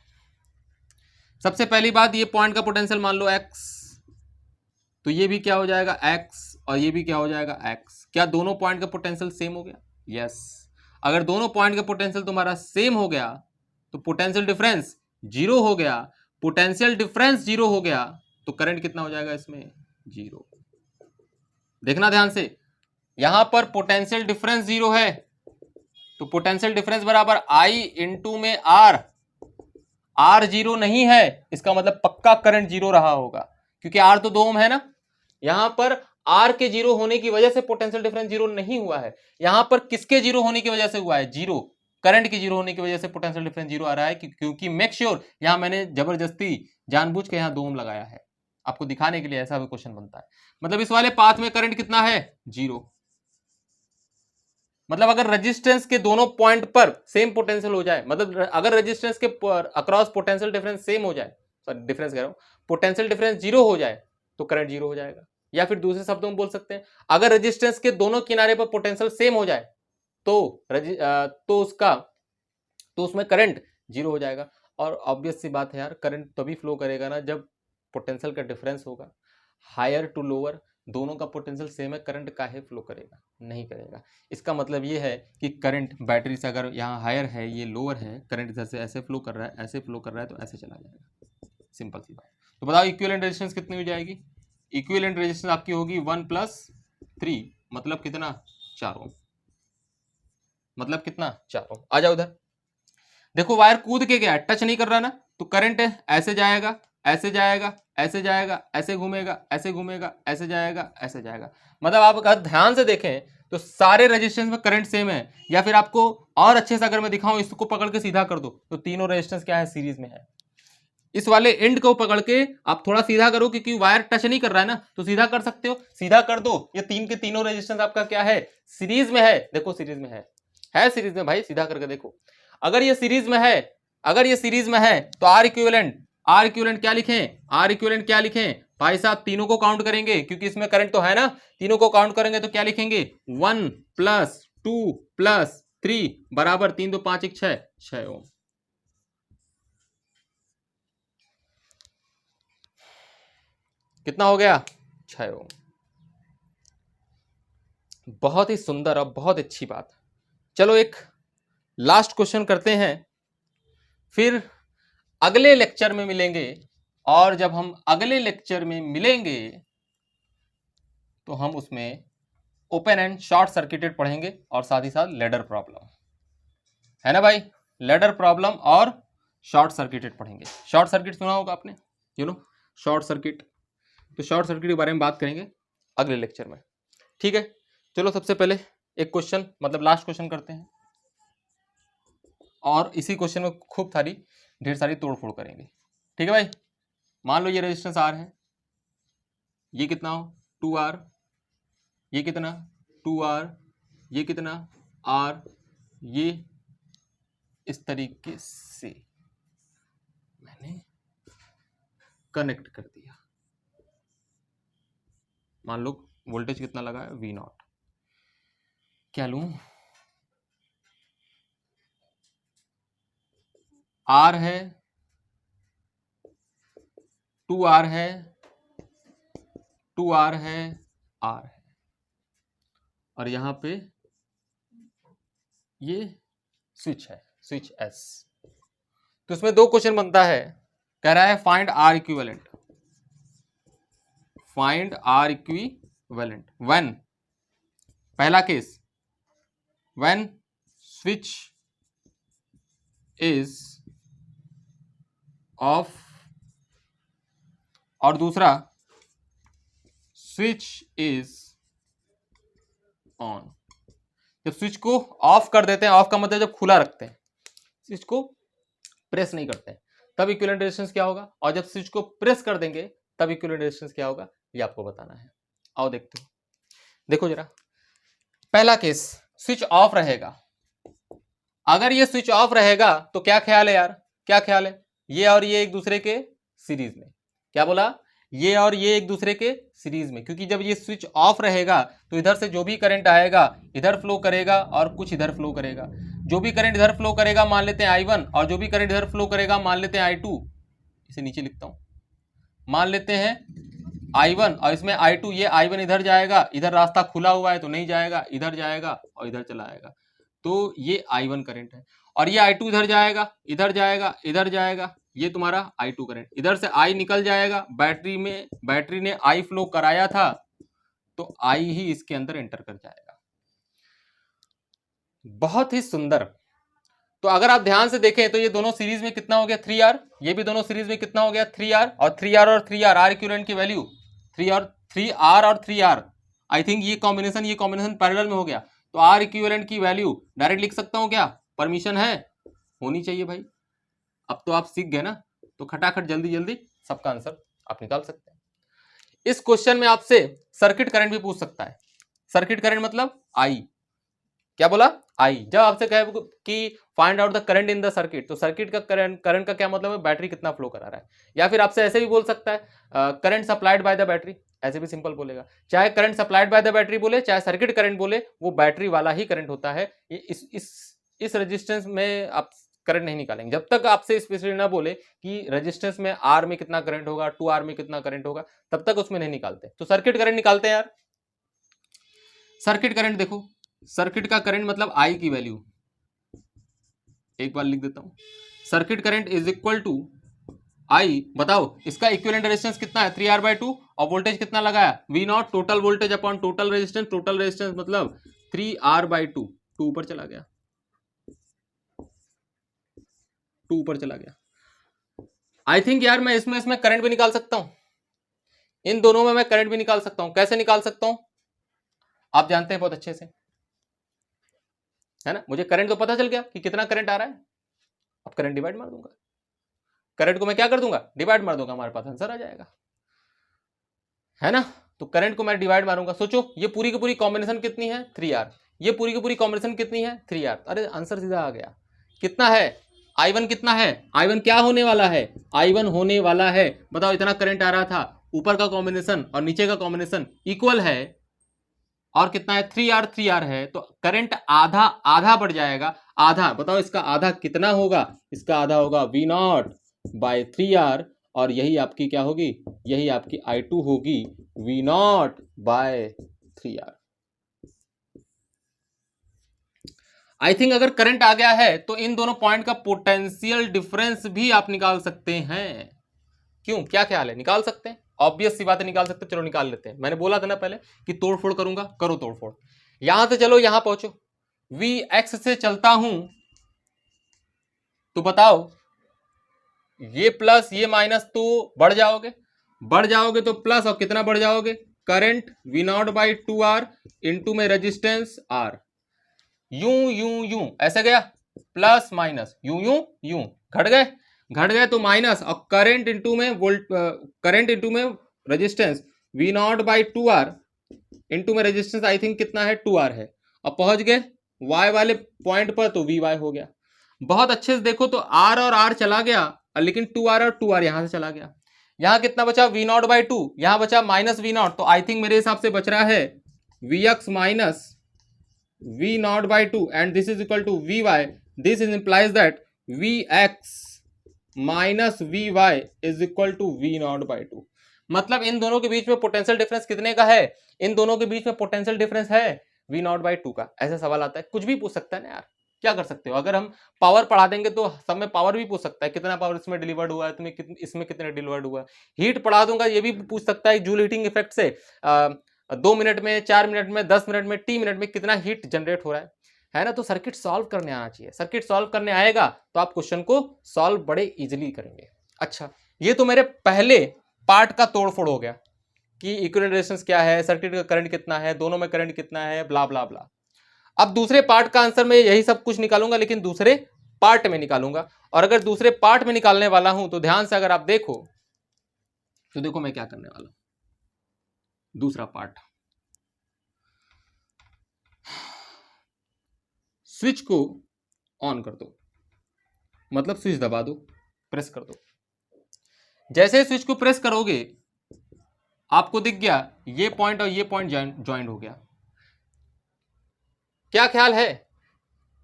सबसे पहली बात, ये पॉइंट का पोटेंशियल मान लो x, तो ये भी क्या हो जाएगा x और ये भी क्या हो जाएगा x। क्या दोनों पॉइंट का पोटेंशियल सेम हो गया? यस। अगर दोनों पॉइंट का पोटेंशियल तुम्हारा सेम हो गया तो पोटेंशियल डिफरेंस जीरो हो गया। पोटेंशियल डिफरेंस जीरो हो गया तो करंट कितना हो जाएगा इसमें? जीरो। देखना ध्यान से, यहां पर पोटेंशियल डिफरेंस जीरो है तो पोटेंशियल डिफरेंस बराबर I इंटू में R। R जीरो नहीं है, इसका मतलब पक्का करंट जीरो रहा होगा, क्योंकि R तो 2 ओम है ना। यहां पर R के जीरो होने की वजह से पोटेंशियल डिफरेंस जीरो नहीं हुआ है, यहां पर किसके जीरो होने की वजह से हुआ है? जीरो, करंट की जीरो होने की वजह से पोटेंशियल डिफरेंस जीरो आ रहा है, क्योंकि मेक श्योर यहां मैंने जबरदस्ती जानबूझ के यहां 2 ओम लगाया है, आपको दिखाने के लिए ऐसा भी क्वेश्चन बनता है। मतलब इस वाले पाथ में करंट कितना है? जीरो। मतलब अगर रेजिस्टेंस के दोनों पॉइंट पर सेम पोटेंशियल हो जाए, मतलब अगर रेजिस्टेंस के अक्रॉस पोटेंशियल डिफरेंस सेम हो जाए, सॉरी डिफरेंस कह रहा हूं, पोटेंशियल डिफरेंस जीरो हो जाए तो करंट जीरो हो जाएगा। या फिर दूसरे शब्दों में बोल सकते हैं, अगर रेजिस्टेंस के दोनों किनारे पर पोटेंशियल सेम हो जाए तो उसमें करंट जीरो हो जाएगा। और ऑब्वियस सी बात है यार, करंट तभी फ्लो करेगा ना जब पोटेंशियल का डिफरेंस होगा। हायर टू लोअर दोनों का पोटेंशियल सेम है, करंट काहे फ्लो करेगा? नहीं करेगा। इसका मतलब ये है कि करंट बैटरी से अगर यहाँ हायर है, ये लोअर है, करंट इधर से ऐसे फ्लो कर रहा है, ऐसे फ्लो कर रहा है, तो ऐसे चला जाएगा। सिंपल सी बात। तो बताओ इक्विवेलेंट रेजिस्टेंस कितनी हो जाएगी? इक्विवेलेंट रेजिस्टेंस आपकी होगी 1 + 3, मतलब कितना? 4 ओम। मतलब कितना? 4 ओम। आ जाओ उधर, देखो वायर कूद के गया, टच नहीं कर रहा ना, तो करंट ऐसे जाएगा, ऐसे जाएगा, ऐसे जाएगा, ऐसे घूमेगा, ऐसे घूमेगा, ऐसे जाएगा, ऐसे जाएगा। मतलब आप अगर ध्यान से देखें तो सारे रेजिस्टेंस में करंट सेम है। या फिर आपको और अच्छे से अगर मैं दिखाऊं, इसको पकड़ के सीधा कर दो तो तीनों रेजिस्टेंस क्या है? सीरीज में है। इस वाले एंड को पकड़ के आप थोड़ा सीधा करो, क्योंकि वायर टच नहीं कर रहा है ना, तो सीधा कर सकते हो, सीधा कर दो। ये तीन के तीनों रेजिस्टेंस आपका क्या है? सीरीज में है। देखो सीरीज में है सीरीज में भाई, सीधा करके देखो। अगर ये सीरीज में है, अगर ये सीरीज में है तो आर इक्विवेलेंट क्या लिखें? आर इक्विवेलेंट क्या लिखें भाई साहब? तीनों को काउंट करेंगे, क्योंकि इसमें करंट तो है ना, तीनों को काउंट करेंगे तो क्या लिखेंगे? 1 + 2 + 3 बराबर 3 2 5 1 6, 6 ओम। कितना हो गया? 6 ओम। बहुत ही सुंदर और बहुत अच्छी बात। चलो एक लास्ट क्वेश्चन करते हैं, फिर अगले लेक्चर में मिलेंगे। और जब हम अगले लेक्चर में मिलेंगे तो हम उसमें ओपन एंड शॉर्ट सर्किटेड पढ़ेंगे और साथ ही साथ लैडर प्रॉब्लम, है ना भाई। लैडर प्रॉब्लम और शॉर्ट सर्किटेड पढ़ेंगे। शॉर्ट सर्किट सुना होगा आपने, शॉर्ट सर्किट। तो शॉर्ट सर्किट के बारे में बात करेंगे अगले लेक्चर में, ठीक है। चलो सबसे पहले एक क्वेश्चन, मतलब लास्ट क्वेश्चन करते हैं, और इसी क्वेश्चन में खूब सारी ढेर सारी तोड़फोड़ करेंगे, ठीक है भाई। मान लो ये रेजिस्टेंस R है, ये कितना हो? 2R, ये कितना? 2R, ये कितना? R, ये इस तरीके से मैंने कनेक्ट कर दिया। मान लो वोल्टेज कितना लगा है? V0। क्या लूं? R है, 2R है, 2R है, R है, और यहां पे ये स्विच है, स्विच S। तो इसमें दो क्वेश्चन बनता है, कह रहा है find R equivalent. Find R equivalent when पहला case when switch is off, और दूसरा स्विच इज ऑन। जब स्विच को ऑफ कर देते हैं, ऑफ का मतलब जब खुला रखते हैं, स्विच को प्रेस नहीं करते हैं, तब इक्विवेलेंट रेजिस्टेंस क्या होगा, और जब स्विच को प्रेस कर देंगे तब इक्विवेलेंट रेजिस्टेंस क्या होगा, ये आपको बताना है। आओ देखते हो, देखो जरा, पहला केस स्विच ऑफ रहेगा। अगर ये स्विच ऑफ रहेगा तो क्या ख्याल है यार, क्या ख्याल है, ये और ये एक दूसरे के सीरीज में, क्या बोला, ये और ये एक दूसरे के सीरीज में, क्योंकि जब ये स्विच ऑफ रहेगा तो इधर से जो भी करंट आएगा इधर फ्लो करेगा और कुछ इधर फ्लो करेगा। जो भी करंट इधर फ्लो करेगा मान लेते हैं I1, और जो भी करंट इधर फ्लो करेगा मान लेते हैं I2। इसे नीचे लिखता हूं, मान लेते हैं I1 और इसमें I2। ये I1 इधर जाएगा, इधर रास्ता खुला हुआ है तो नहीं जाएगा, इधर जाएगा और इधर चला आएगा, तो ये I1 करंट है। और ये I2 इधर जाएगा, इधर जाएगा, इधर जाएगा, ये तुम्हारा I2 करंट। इधर से I निकल जाएगा, बैटरी में, बैटरी ने I फ्लो कराया था तो I ही इसके अंदर एंटर कर जाएगा। बहुत ही सुंदर। तो अगर आप ध्यान से देखें तो ये दोनों सीरीज में कितना हो गया, 3R। ये भी दोनों सीरीज में कितना हो गया, 3R। और 3R और 3R, आर इक्विवेलेंट की वैल्यू 3R और 3R। आई थिंक ये कॉम्बिनेशन पैरेलल में हो गया, तो आर इक्विवेलेंट की वैल्यू डायरेक्ट लिख सकता हूं क्या, परमिशन है, होनी चाहिए भाई। अब तो आप सीख गए ना, तो खटाखट जल्दी जल्दी सबका आंसर आप निकाल सकते हैं। इस क्वेश्चन में आपसे सर्किट करंट भी पूछ सकता है। सर्किट करंट मतलब आई, क्या बोला, आई। जब आपसे कहे कि find out the current in the circuit, तो सर्किट का करंट का क्या मतलब है, बैटरी कितना फ्लो करा रहा है। या फिर आपसे ऐसे भी बोल सकता है current supplied by the battery, ऐसे भी सिंपल बोलेगा। चाहे current supplied by the battery बोले, चाहे सर्किट करंट बोले, वो बैटरी वाला ही करंट होता है। इस रेजिस्टेंस में आप करंट नहीं निकालेंगे जब तक आपसे स्पेसिफिक ना बोले कि रेजिस्टेंस में आर में कितना करंट होगा, 2R में कितना करंट होगा, तब तक उसमें नहीं निकालते। तो सर्किट करंट निकालते हैं यार। सर्किट करंट देखो, सर्किट का करंट मतलब आई की वैल्यू, एक बार लिख देता हूं, circuit current is equal to I. बताओ इसका इक्विवेलेंट रेजिस्टेंस कितना है, 3R/2, और वोल्टेज कितना लगाया, V0, total voltage upon total resistance. Total resistance मतलब 3R/2, 2 ऊपर चला गया, 2 ऊपर चला गया। आई थिंक यार मैं इसमें करंट भी निकाल सकता हूं, इन दोनों में मैं करंट भी निकाल सकता हूं। कैसे निकाल सकता हूं, आप जानते हैं बहुत अच्छे से, है ना। मुझे करंट तो पता चल गया कि कितना करंट आ रहा है, अब करंट डिवाइड मार दूंगा, करंट को मैं क्या कर दूंगा, डिवाइड मार दूंगा, हमारे पास आंसर आ जाएगा, है ना। तो करंट को मैं डिवाइड मारूंगा। सोचो ये पूरी की पूरी कॉम्बिनेशन कितनी है, 3R। ये पूरी की पूरी कॉम्बिनेशन कितनी है, 3R। अरे आंसर सीधा आ गया। कितना है, I1 कितना है, I1 क्या होने वाला है, I1 होने वाला है। बताओ इतना करंट आ रहा था, ऊपर का कॉम्बिनेशन और नीचे का कॉम्बिनेशन इक्वल है, और कितना है, 3R है, तो करंट आधा आधा बढ़ जाएगा। आधा, बताओ इसका आधा कितना होगा, इसका आधा होगा V0/3R, और यही आपकी क्या होगी, यही आपकी I2 होगी, V0/3R। आई थिंक अगर करंट आ गया है तो इन दोनों पॉइंट का पोटेंशियल डिफरेंस भी आप निकाल सकते हैं। क्यों, क्या ख्याल है, निकाल सकते हैं, ऑब्वियस सी बात है, निकाल सकते हैं। चलो निकाल लेते हैं। मैंने बोला था ना पहले कि तोड़फोड़ करूंगा, करो तोड़फोड़। यहां से चलो यहां पहुंचो, Vx से चलता हूं तो बताओ ये प्लस ये माइनस तो बढ़ जाओगे, बढ़ जाओगे तो प्लस, और कितना बढ़ जाओगे, करंट V0/2R इंटू में रेजिस्टेंस R। यूं यूं यूं ऐसे गया, प्लस माइनस, यूं यूं यूं घट गए, घट गए तो माइनस, और करंट इंटू में वोल्ट, करंट इंटू में रेजिस्टेंस V0/2R इंटू में रेजिस्टेंस आई थिंक कितना है, 2R है। अब पहुंच गए Y वाले पॉइंट पर तो Vy हो गया। बहुत अच्छे से देखो तो R और R चला गया, लेकिन 2R और 2R यहां से चला गया। यहां कितना बचा, V0/2, यहां बचा माइनस V0, तो आई थिंक मेरे हिसाब से बच रहा है Vx minus V0/2 and this is equal to Vy. This implies that Vx minus Vy is equal to V0/2। मतलब इन दोनों के बीच में पोटेंशियल डिफरेंस कितने का है, इन दोनों के बीच में पोटेंशियल डिफरेंस है V0/2 का। ऐसा सवाल आता है, कुछ भी पूछ सकता है ना यार, क्या कर सकते हो। अगर हम पावर पढ़ा देंगे तो सब में पावर भी पूछ सकता है, कितना पावर इसमें डिलीवर्ड हुआ है, इसमें कितने डिलीवर्ड हुआ है। हीट पढ़ा दूंगा, ये भी पूछ सकता है, जूल हीटिंग इफेक्ट से 2 मिनट में, 4 मिनट में, 10 मिनट में, T मिनट में कितना हीट जनरेट हो रहा है ना। तो सर्किट सॉल्व करने आना चाहिए। सर्किट सॉल्व करने आएगा तो आप क्वेश्चन को सॉल्व बड़े इजीली करेंगे। अच्छा, ये तो मेरे पहले पार्ट का तोड़फोड़ हो गया कि इक्विवेलेंट रेजिस्टेंस क्या है, सर्किट का करंट कितना है, दोनों में करंट कितना है, ब्ला ब्ला ब्ला। अब दूसरे पार्ट का आंसर मैं यही सब कुछ निकालूंगा, लेकिन दूसरे पार्ट में निकालूंगा। और अगर दूसरे पार्ट में निकालने वाला हूं तो ध्यान से अगर आप देखो तो देखो मैं क्या करने वाला हूं। दूसरा पार्ट, स्विच को ऑन कर दो, मतलब स्विच दबा दो, प्रेस कर दो। जैसे स्विच को प्रेस करोगे आपको दिख गया ये पॉइंट और ये पॉइंट ज्वाइंट हो गया। क्या ख्याल है,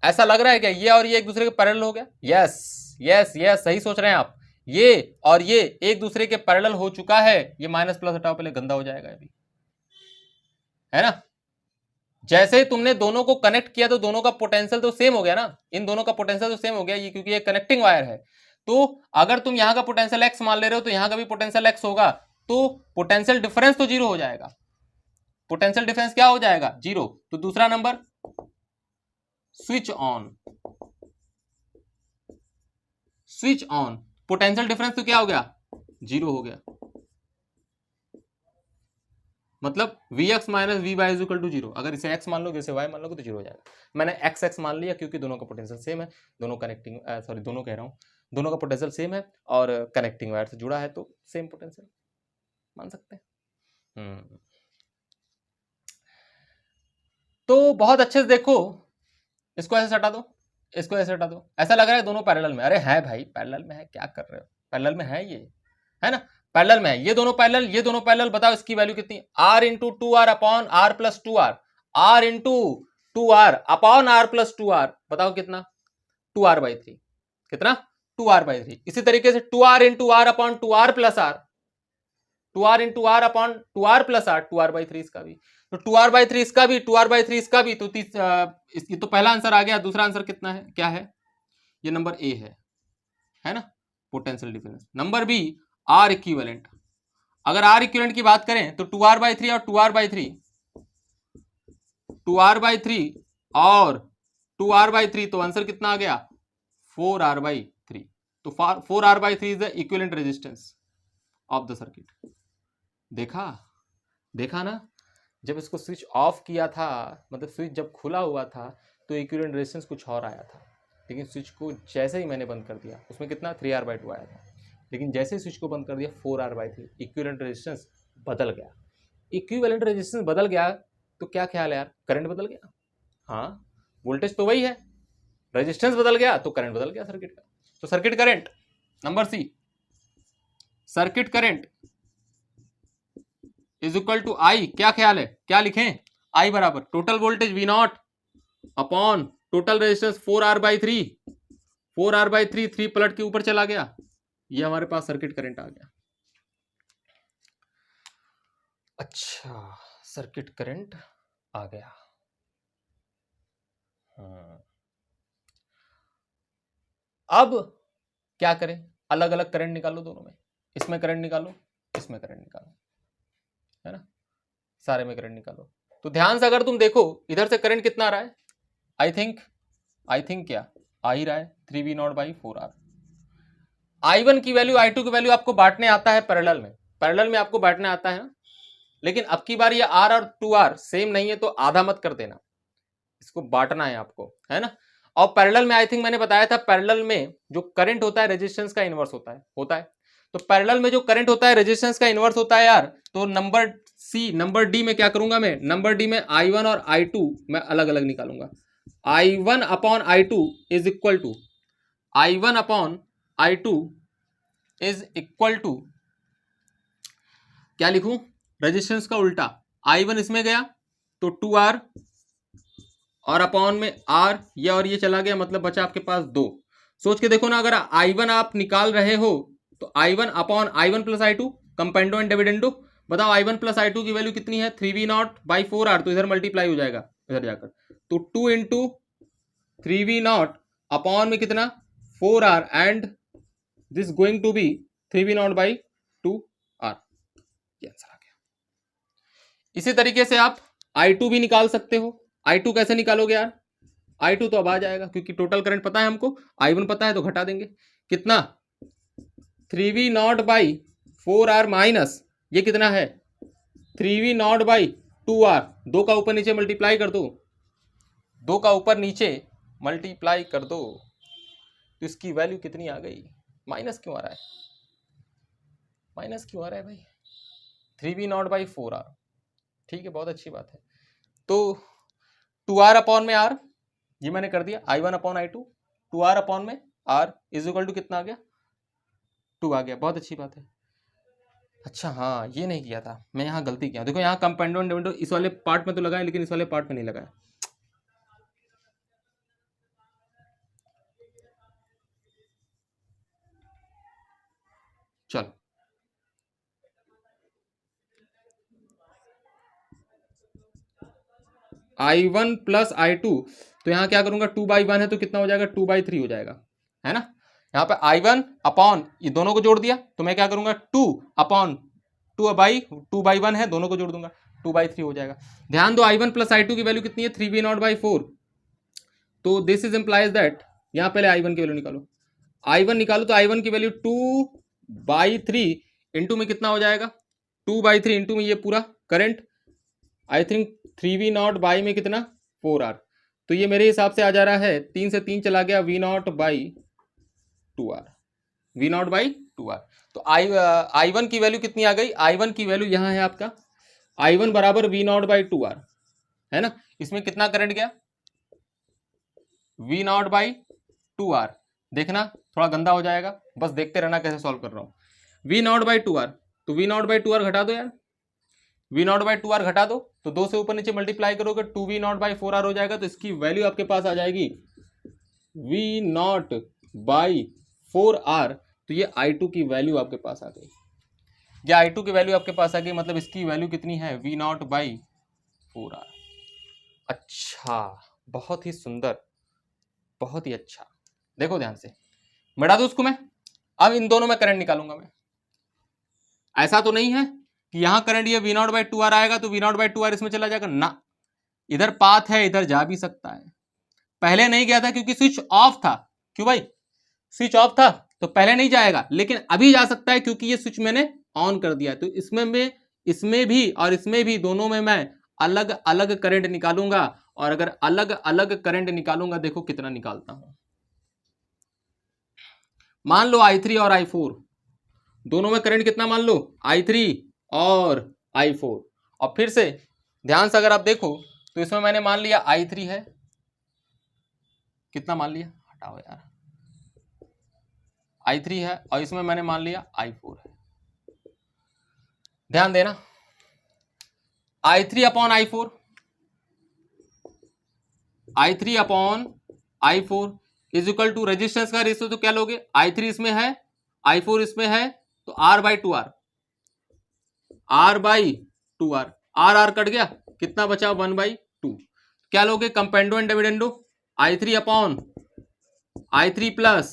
ऐसा लग रहा है क्या ये और ये एक दूसरे के पैरेलल हो गया? यस यस यस, सही सोच रहे हैं आप। ये और ये एक दूसरे के पैरेलल हो चुका है। ये माइनस प्लस हटाओ, पहले गंदा हो जाएगा अभी, है ना। जैसे ही तुमने दोनों को कनेक्ट किया तो दोनों का पोटेंशियल तो सेम हो गया ना, इन दोनों का पोटेंशियल तो सेम हो गया, ये क्योंकि ये कनेक्टिंग वायर है। तो अगर तुम यहां का पोटेंशियल एक्स मान ले रहे हो तो यहां का भी पोटेंशियल एक्स होगा, तो पोटेंशियल डिफरेंस तो जीरो हो जाएगा। पोटेंशियल डिफरेंस क्या हो जाएगा? जीरो। तो दूसरा नंबर, switch on, switch on, potential difference तो क्या हो गया? जीरो हो गया। मतलब Vx minus V Y equal to zero. अगर इसे x मान लोगे, इसे y मान लोगे तो जीरो हो जाएगा। मैंने x मान लिया क्योंकि दोनों का पोटेंशियल सेम है, दोनों कनेक्टिंग दोनों कह रहा हूं, दोनों का पोटेंशियल सेम है और कनेक्टिंग वायर से जुड़ा है तो सेम पोटेंशियल मान सकते हैं। तो बहुत अच्छे से देखो, इसको ऐसे हटा दो, इसको ऐसे हटा दो। ऐसा लग रहा है दोनों पैरेलल में। अरे है भाई, पैरेलल में है, क्या कर रहे हो, पैरेलल में है, ये है ना, पैरेलल में है। ये दोनों पैरेलल, ये दोनों पैरेलल। बताओ इसकी वैल्यू कितनी? r into two r upon r plus two r, r into two r upon r plus two r. बताओ कितना? 2r/3। कितना? 2r/3। इसी तरीके से 2r into r upon 2r plus r, 2r into r upon 2r plus r, 2r/3 इसका भी, तो 2r/3 इसका भी, 2r/3 इसका भी। तो ये तो पहला आंसर आ गया। दूसरा आंसर कितना है, क्या है? ये नंबर ए है ना, potential difference. Number B, R equivalent. अगर आर इक्विवेलेंट की बात करें तो 2r/3 और 2r/3, 2r/3 और 2r/3, तो आंसर कितना आ गया? 4r/3। तो 4r/3 is the equivalent resistance of the circuit. देखा ना, जब इसको स्विच ऑफ किया था, मतलब स्विच जब खुला हुआ था तो इक्विवेलेंट रेजिस्टेंस कुछ और आया था, लेकिन स्विच को जैसे ही मैंने बंद कर दिया उसमें कितना? 3r/2 आया था, लेकिन जैसे ही स्विच को बंद कर दिया 4r/3, इक्विवेलेंट रेजिस्टेंस बदल गया। इक्विवेलेंट रेजिस्टेंस बदल गया तो क्या ख्याल है यार, करंट बदल गया। हाँ, वोल्टेज तो वही है, रेजिस्टेंस बदल गया तो करंट बदल गया सर्किट का। तो circuit current, number C, circuit current is equal to I. क्या ख्याल है, क्या लिखें? आई बराबर total voltage V0 upon total resistance 4r/3। 4r/3, 3 पलट के ऊपर चला गया, ये हमारे पास सर्किट करंट आ गया। अच्छा, सर्किट करंट आ गया। अब क्या करें? अलग अलग करंट निकालो दोनों में, इसमें करंट निकालो, इसमें करंट निकालो, है ना, सारे में करंट निकालो। तो ध्यान से अगर तुम देखो इधर से करंट कितना आ रहा है, आई थिंक क्या आ ही रहा है, 3v0/4r। i1 की वैल्यू, i2 की वैल्यू आपको बांटने आता है पैरेलल में आपको बांटने आता है ना, लेकिन अब की बार ये r और 2r सेम नहीं है तो आधा मत कर देना, इसको बांटना है आपको, है ना। और पैरेलल में आई थिंक मैंने बताया था, पैरेलल में जो करंट होता है रेजिस्टेंस का इनवर्स होता है। तो पैरेलल में जो करंट होता है रेजिस्टेंस का इनवर्स होता है यार। तो नंबर डी में क्या करूंगा मैं? नंबर डी में i1 और i2 मैं अलग अलग निकालूंगा। i1 upon i2 is equal to, i1 upon i2 is equal to, क्या लिखूं? रेजिस्टेंस का उल्टा, i1 इसमें गया तो 2r और अपॉन में r, ये और ये चला गया, मतलब बचा आपके पास 2। सोच के देखो ना, अगर i1 आप निकाल रहे हो तो i1 upon i1 plus i2, componendo and dividendo. बताओ i1 प्लस i2 की वैल्यू कितनी है? 3v0/4r, तो इधर मल्टीप्लाई हो जाएगा इधर जाकर, तो 2 इंटू 3v0 अपॉन में कितना? 4r, and this going to be 3v0/2r। ये आंसर आ गया। इसी तरीके से आप I2 भी निकाल सकते हो। I2 कैसे निकालोगे यार? I2 तो अब आ जाएगा क्योंकि टोटल करंट पता है हमको, I1 पता है तो घटा देंगे। कितना? 3V not by 4R minus ये कितना है? 3V not by 2R। 2 का ऊपर नीचे मल्टीप्लाई कर दो, 2 का ऊपर नीचे मल्टीप्लाई कर दो तो इसकी वैल्यू कितनी आ गई? माइनस क्यों आ रहा है? माइनस क्यों आ रहा है भाई? 3V not by 4R। ठीक है, बहुत अच्छी बात है। तो 2R अपॉन में R, ये मैंने कर दिया, I1 upon I2, 2R upon में R इज इक्वल टू कितना आ गया? 2 आ गया। बहुत अच्छी बात है। अच्छा हाँ, ये नहीं किया था मैं, यहाँ गलती किया। देखो यहाँ कंपाउंड डिविडेंड इस वाले पार्ट में तो लगाया, लेकिन इस वाले पार्ट में नहीं लगाया। चलो I1 प्लस I2, तो यहाँ क्या करूंगा? 2/1 है तो कितना हो जाएगा? 2/3 हो जाएगा, है ना। यहाँ पे I1 अपॉन ये दोनों को जोड़ दिया तो मैं क्या करूंगा? 2 अपॉन 2/1 है, दोनों को जोड़ दूंगा, 2/3 हो जाएगा। ध्यान दो, I1 प्लस I2 की वैल्यू कितनी है? 3V not by 4। तो दिस इज इम्प्लाइज दैट, यहाँ पहले I1 की वैल्यू निकालो। I1 निकालो तो I1 की वैल्यू 2/3 इंटू में कितना हो जाएगा? 2/3 इंटू में ये पूरा current, I think 3V not by में कितना? 4R। तो ये मेरे हिसाब से आ जा रहा है, 3 से 3 चला गया, V not by 2R, V not by 2R। तो I1 की वैल्यू कितनी आ गई? I1 की वैल्यू यहाँ है आपका, I1 बराबर V नॉट बाई 2R, है ना। इसमें कितना करंट गया? V not by 2R। देखना थोड़ा गंदा हो जाएगा, बस देखते रहना कैसे सॉल्व कर रहा हूँ। V नॉट बाई 2R, तो V नॉट बाई 2R घटा दो यार, V नॉट बाई 2R घटा दो तो 2 से ऊपर नीचे मल्टीप्लाई करोगे 2V नॉट बाई 4R हो जाएगा। तो इसकी वैल्यू आपके पास आ जाएगी V नॉट बाई 4R। तो ये I2 की वैल्यू आपके पास आ गई, ये I2 की वैल्यू आपके पास आ गई। मतलब इसकी वैल्यू कितनी है? V not by 4R। अच्छा, बहुत ही सुंदर, बहुत ही अच्छा। देखो ध्यान से, मिटा दो उसको मैं। अब इन दोनों में करंट निकालूंगा मैं। ऐसा तो नहीं है कि यहां करंट ये V नॉट बाई 2R आएगा तो V नॉट बाई 2R इसमें चला जाएगा ना, इधर पाथ है, इधर जा भी सकता है। पहले नहीं गया था क्योंकि स्विच ऑफ था। क्यों भाई? स्विच ऑफ था तो पहले नहीं जाएगा, लेकिन अभी जा सकता है क्योंकि ये स्विच मैंने ऑन कर दिया। तो इसमें भी और इसमें भी, दोनों में मैं अलग अलग करंट निकालूंगा। और अगर अलग अलग करंट निकालूंगा, देखो कितना निकालता हूं। मान लो I3 और I4, दोनों में करंट कितना मान लो? I3 और I4। और फिर से ध्यान से अगर आप देखो तो इसमें मैंने मान लिया I3 है, कितना मान लिया? हटाओ यार, I3 है, और इसमें मैंने मान लिया I4 है। ध्यान देना, I3 upon I4, I3 upon I4 is equal to resistance का रेशियो तो क्या लोगे? I3 इसमें है, I4 इसमें है, तो R by 2R, R by 2R, R cut गया, कितना बचा? 1/2। क्या लोगे? Componendo and dividendo, I3 upon I3 plus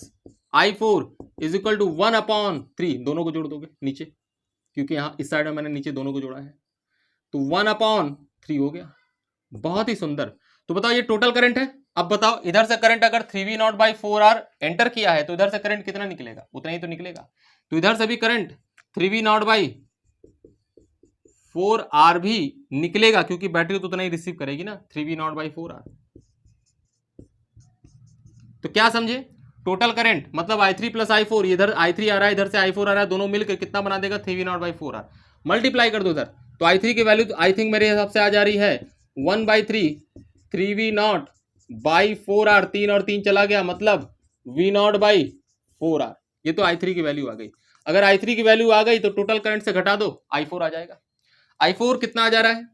I4 is equal to 1/3। दोनों को जोड़ दोगे नीचे, क्योंकि यहां इस साइड में मैंने नीचे दोनों को जोड़ा है, तो 1/3 हो गया। बहुत ही सुंदर। तो बताओ ये टोटल करंट है। अब बताओ, इधर से करंट अगर 3V not by 4R enter किया है तो इधर से करंट कितना निकलेगा? उतना ही तो निकलेगा। तो इधर से भी current 3V not by 4R भी निकलेगा, क्योंकि बैटरी तो उतना ही रिसीव करेगी ना, 3V नॉट बाई 4R। तो क्या समझे? टोटल करंट मतलब I3 प्लस I4, इधर I3 आ रहा है, इधर से I4 आ रहा है, दोनों मिलकर कितना बना देगा? 3V not by 4R। Multiply कर दो इधर, तो I3 की वैल्यू आई थिंक मेरे हिसाब से आ जा रही है 1/3 3V नॉट बाई 4R। 3 और 3 चला गया, मतलब V नॉट बाई 4R। ये तो I3 की वैल्यू आ गई। अगर I3 की वैल्यू आ गई तो टोटल करंट से घटा दो, I4 आ जाएगा। I4 कितना आ जा रहा है?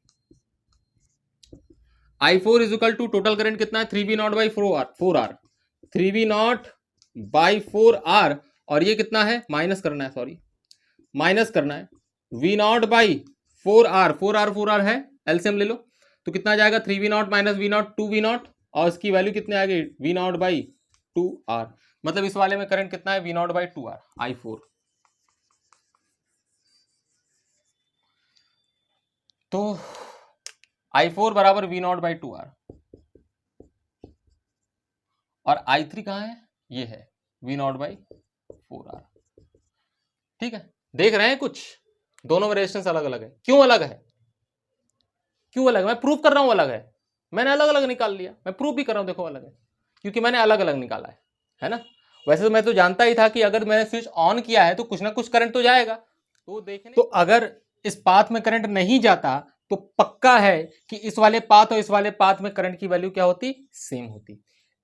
I4 is equal to total current कितना है? 3V not by 4R, 3V not by 4R। और ये कितना है? माइनस करना है, सॉरी माइनस करना है, V not by 4R, 4R है, एलसीएम ले लो, तो कितना आ जाएगा? 3V not minus V not, 2V not, और इसकी वैल्यू कितनी आ गई? V not by 2R। मतलब इस वाले में करंट कितना है? V not by 2R, I4। तो I4 बराबर V0 बाई 2R और I3 कहाँ है, ये है V0 बाई 4R। ठीक है, देख रहे हैं कुछ, दोनों में रेजिस्टेंस अलग अलग है। क्यों अलग है, क्यों अलग है? मैं प्रूफ कर रहा हूं अलग है, मैंने अलग अलग निकाल लिया, मैं प्रूफ भी कर रहा हूं, देखो अलग है, क्योंकि मैंने अलग अलग निकाला है ना। वैसे तो मैं तो जानता ही था कि अगर मैंने स्विच ऑन किया है तो कुछ ना कुछ करंट तो जाएगा, तो देखने तो अगर इस पाथ में करंट नहीं जाता तो पक्का है कि इस वाले पाथ और इस वाले पाथ में करंट की वैल्यू क्या होती, सेम होती।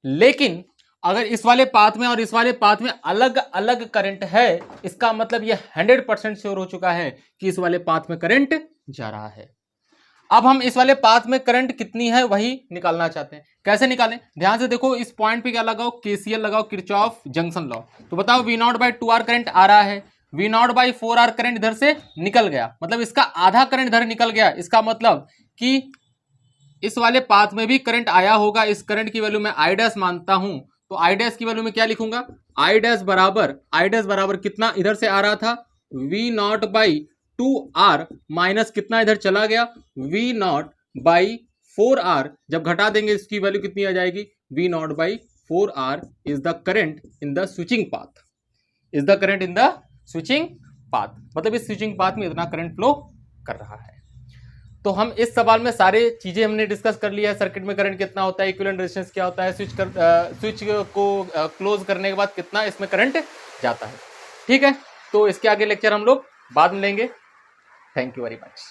लेकिन अगर इस वाले पाथ में और इस वाले पाथ में अलग अलग करंट है, इसका मतलब यह 100% श्योर हो चुका है कि इस वाले पाथ में करंट जा रहा है। अब हम इस वाले पाथ में करंट कितनी है वही निकालना चाहते हैं। कैसे निकालें, ध्यान से देखो, इस पॉइंट पे क्या लगाओ, केसीएल लगाओ, किरचॉफ जंक्शन लॉ। तो बताओ V0 बाई 2R करंट आ रहा है, V0 बाई 4R करंट इधर से निकल गया, मतलब इसका आधा करंट इधर निकल गया। इसका मतलब कि इस वाले पाथ में भी करंट आया होगा। इस करंट की वैल्यू मैं I डैश मानता हूं, तो I डैश की वैल्यू में क्या लिखूंगा, I डैश बराबर कितना इधर से आ रहा था, V0 बाई 2R माइनस कितना इधर चला गया, V0 बाई 4R। जब घटा देंगे इसकी वैल्यू कितनी आ जाएगी, V0 by 4R is the current in the switching path, is the current in the switching path, मतलब इस स्विचिंग पाथ में इतना करंट फ्लो कर रहा है। तो हम इस सवाल में सारे चीजें हमने डिस्कस कर लिया है। सर्किट में करंट कितना होता है, इक्विवेलेंट रेजिस्टेंस क्या होता है, स्विच को क्लोज करने के बाद कितना इसमें करंट जाता है। ठीक है, तो इसके आगे लेक्चर हम लोग बाद में लेंगे। Thank you very much.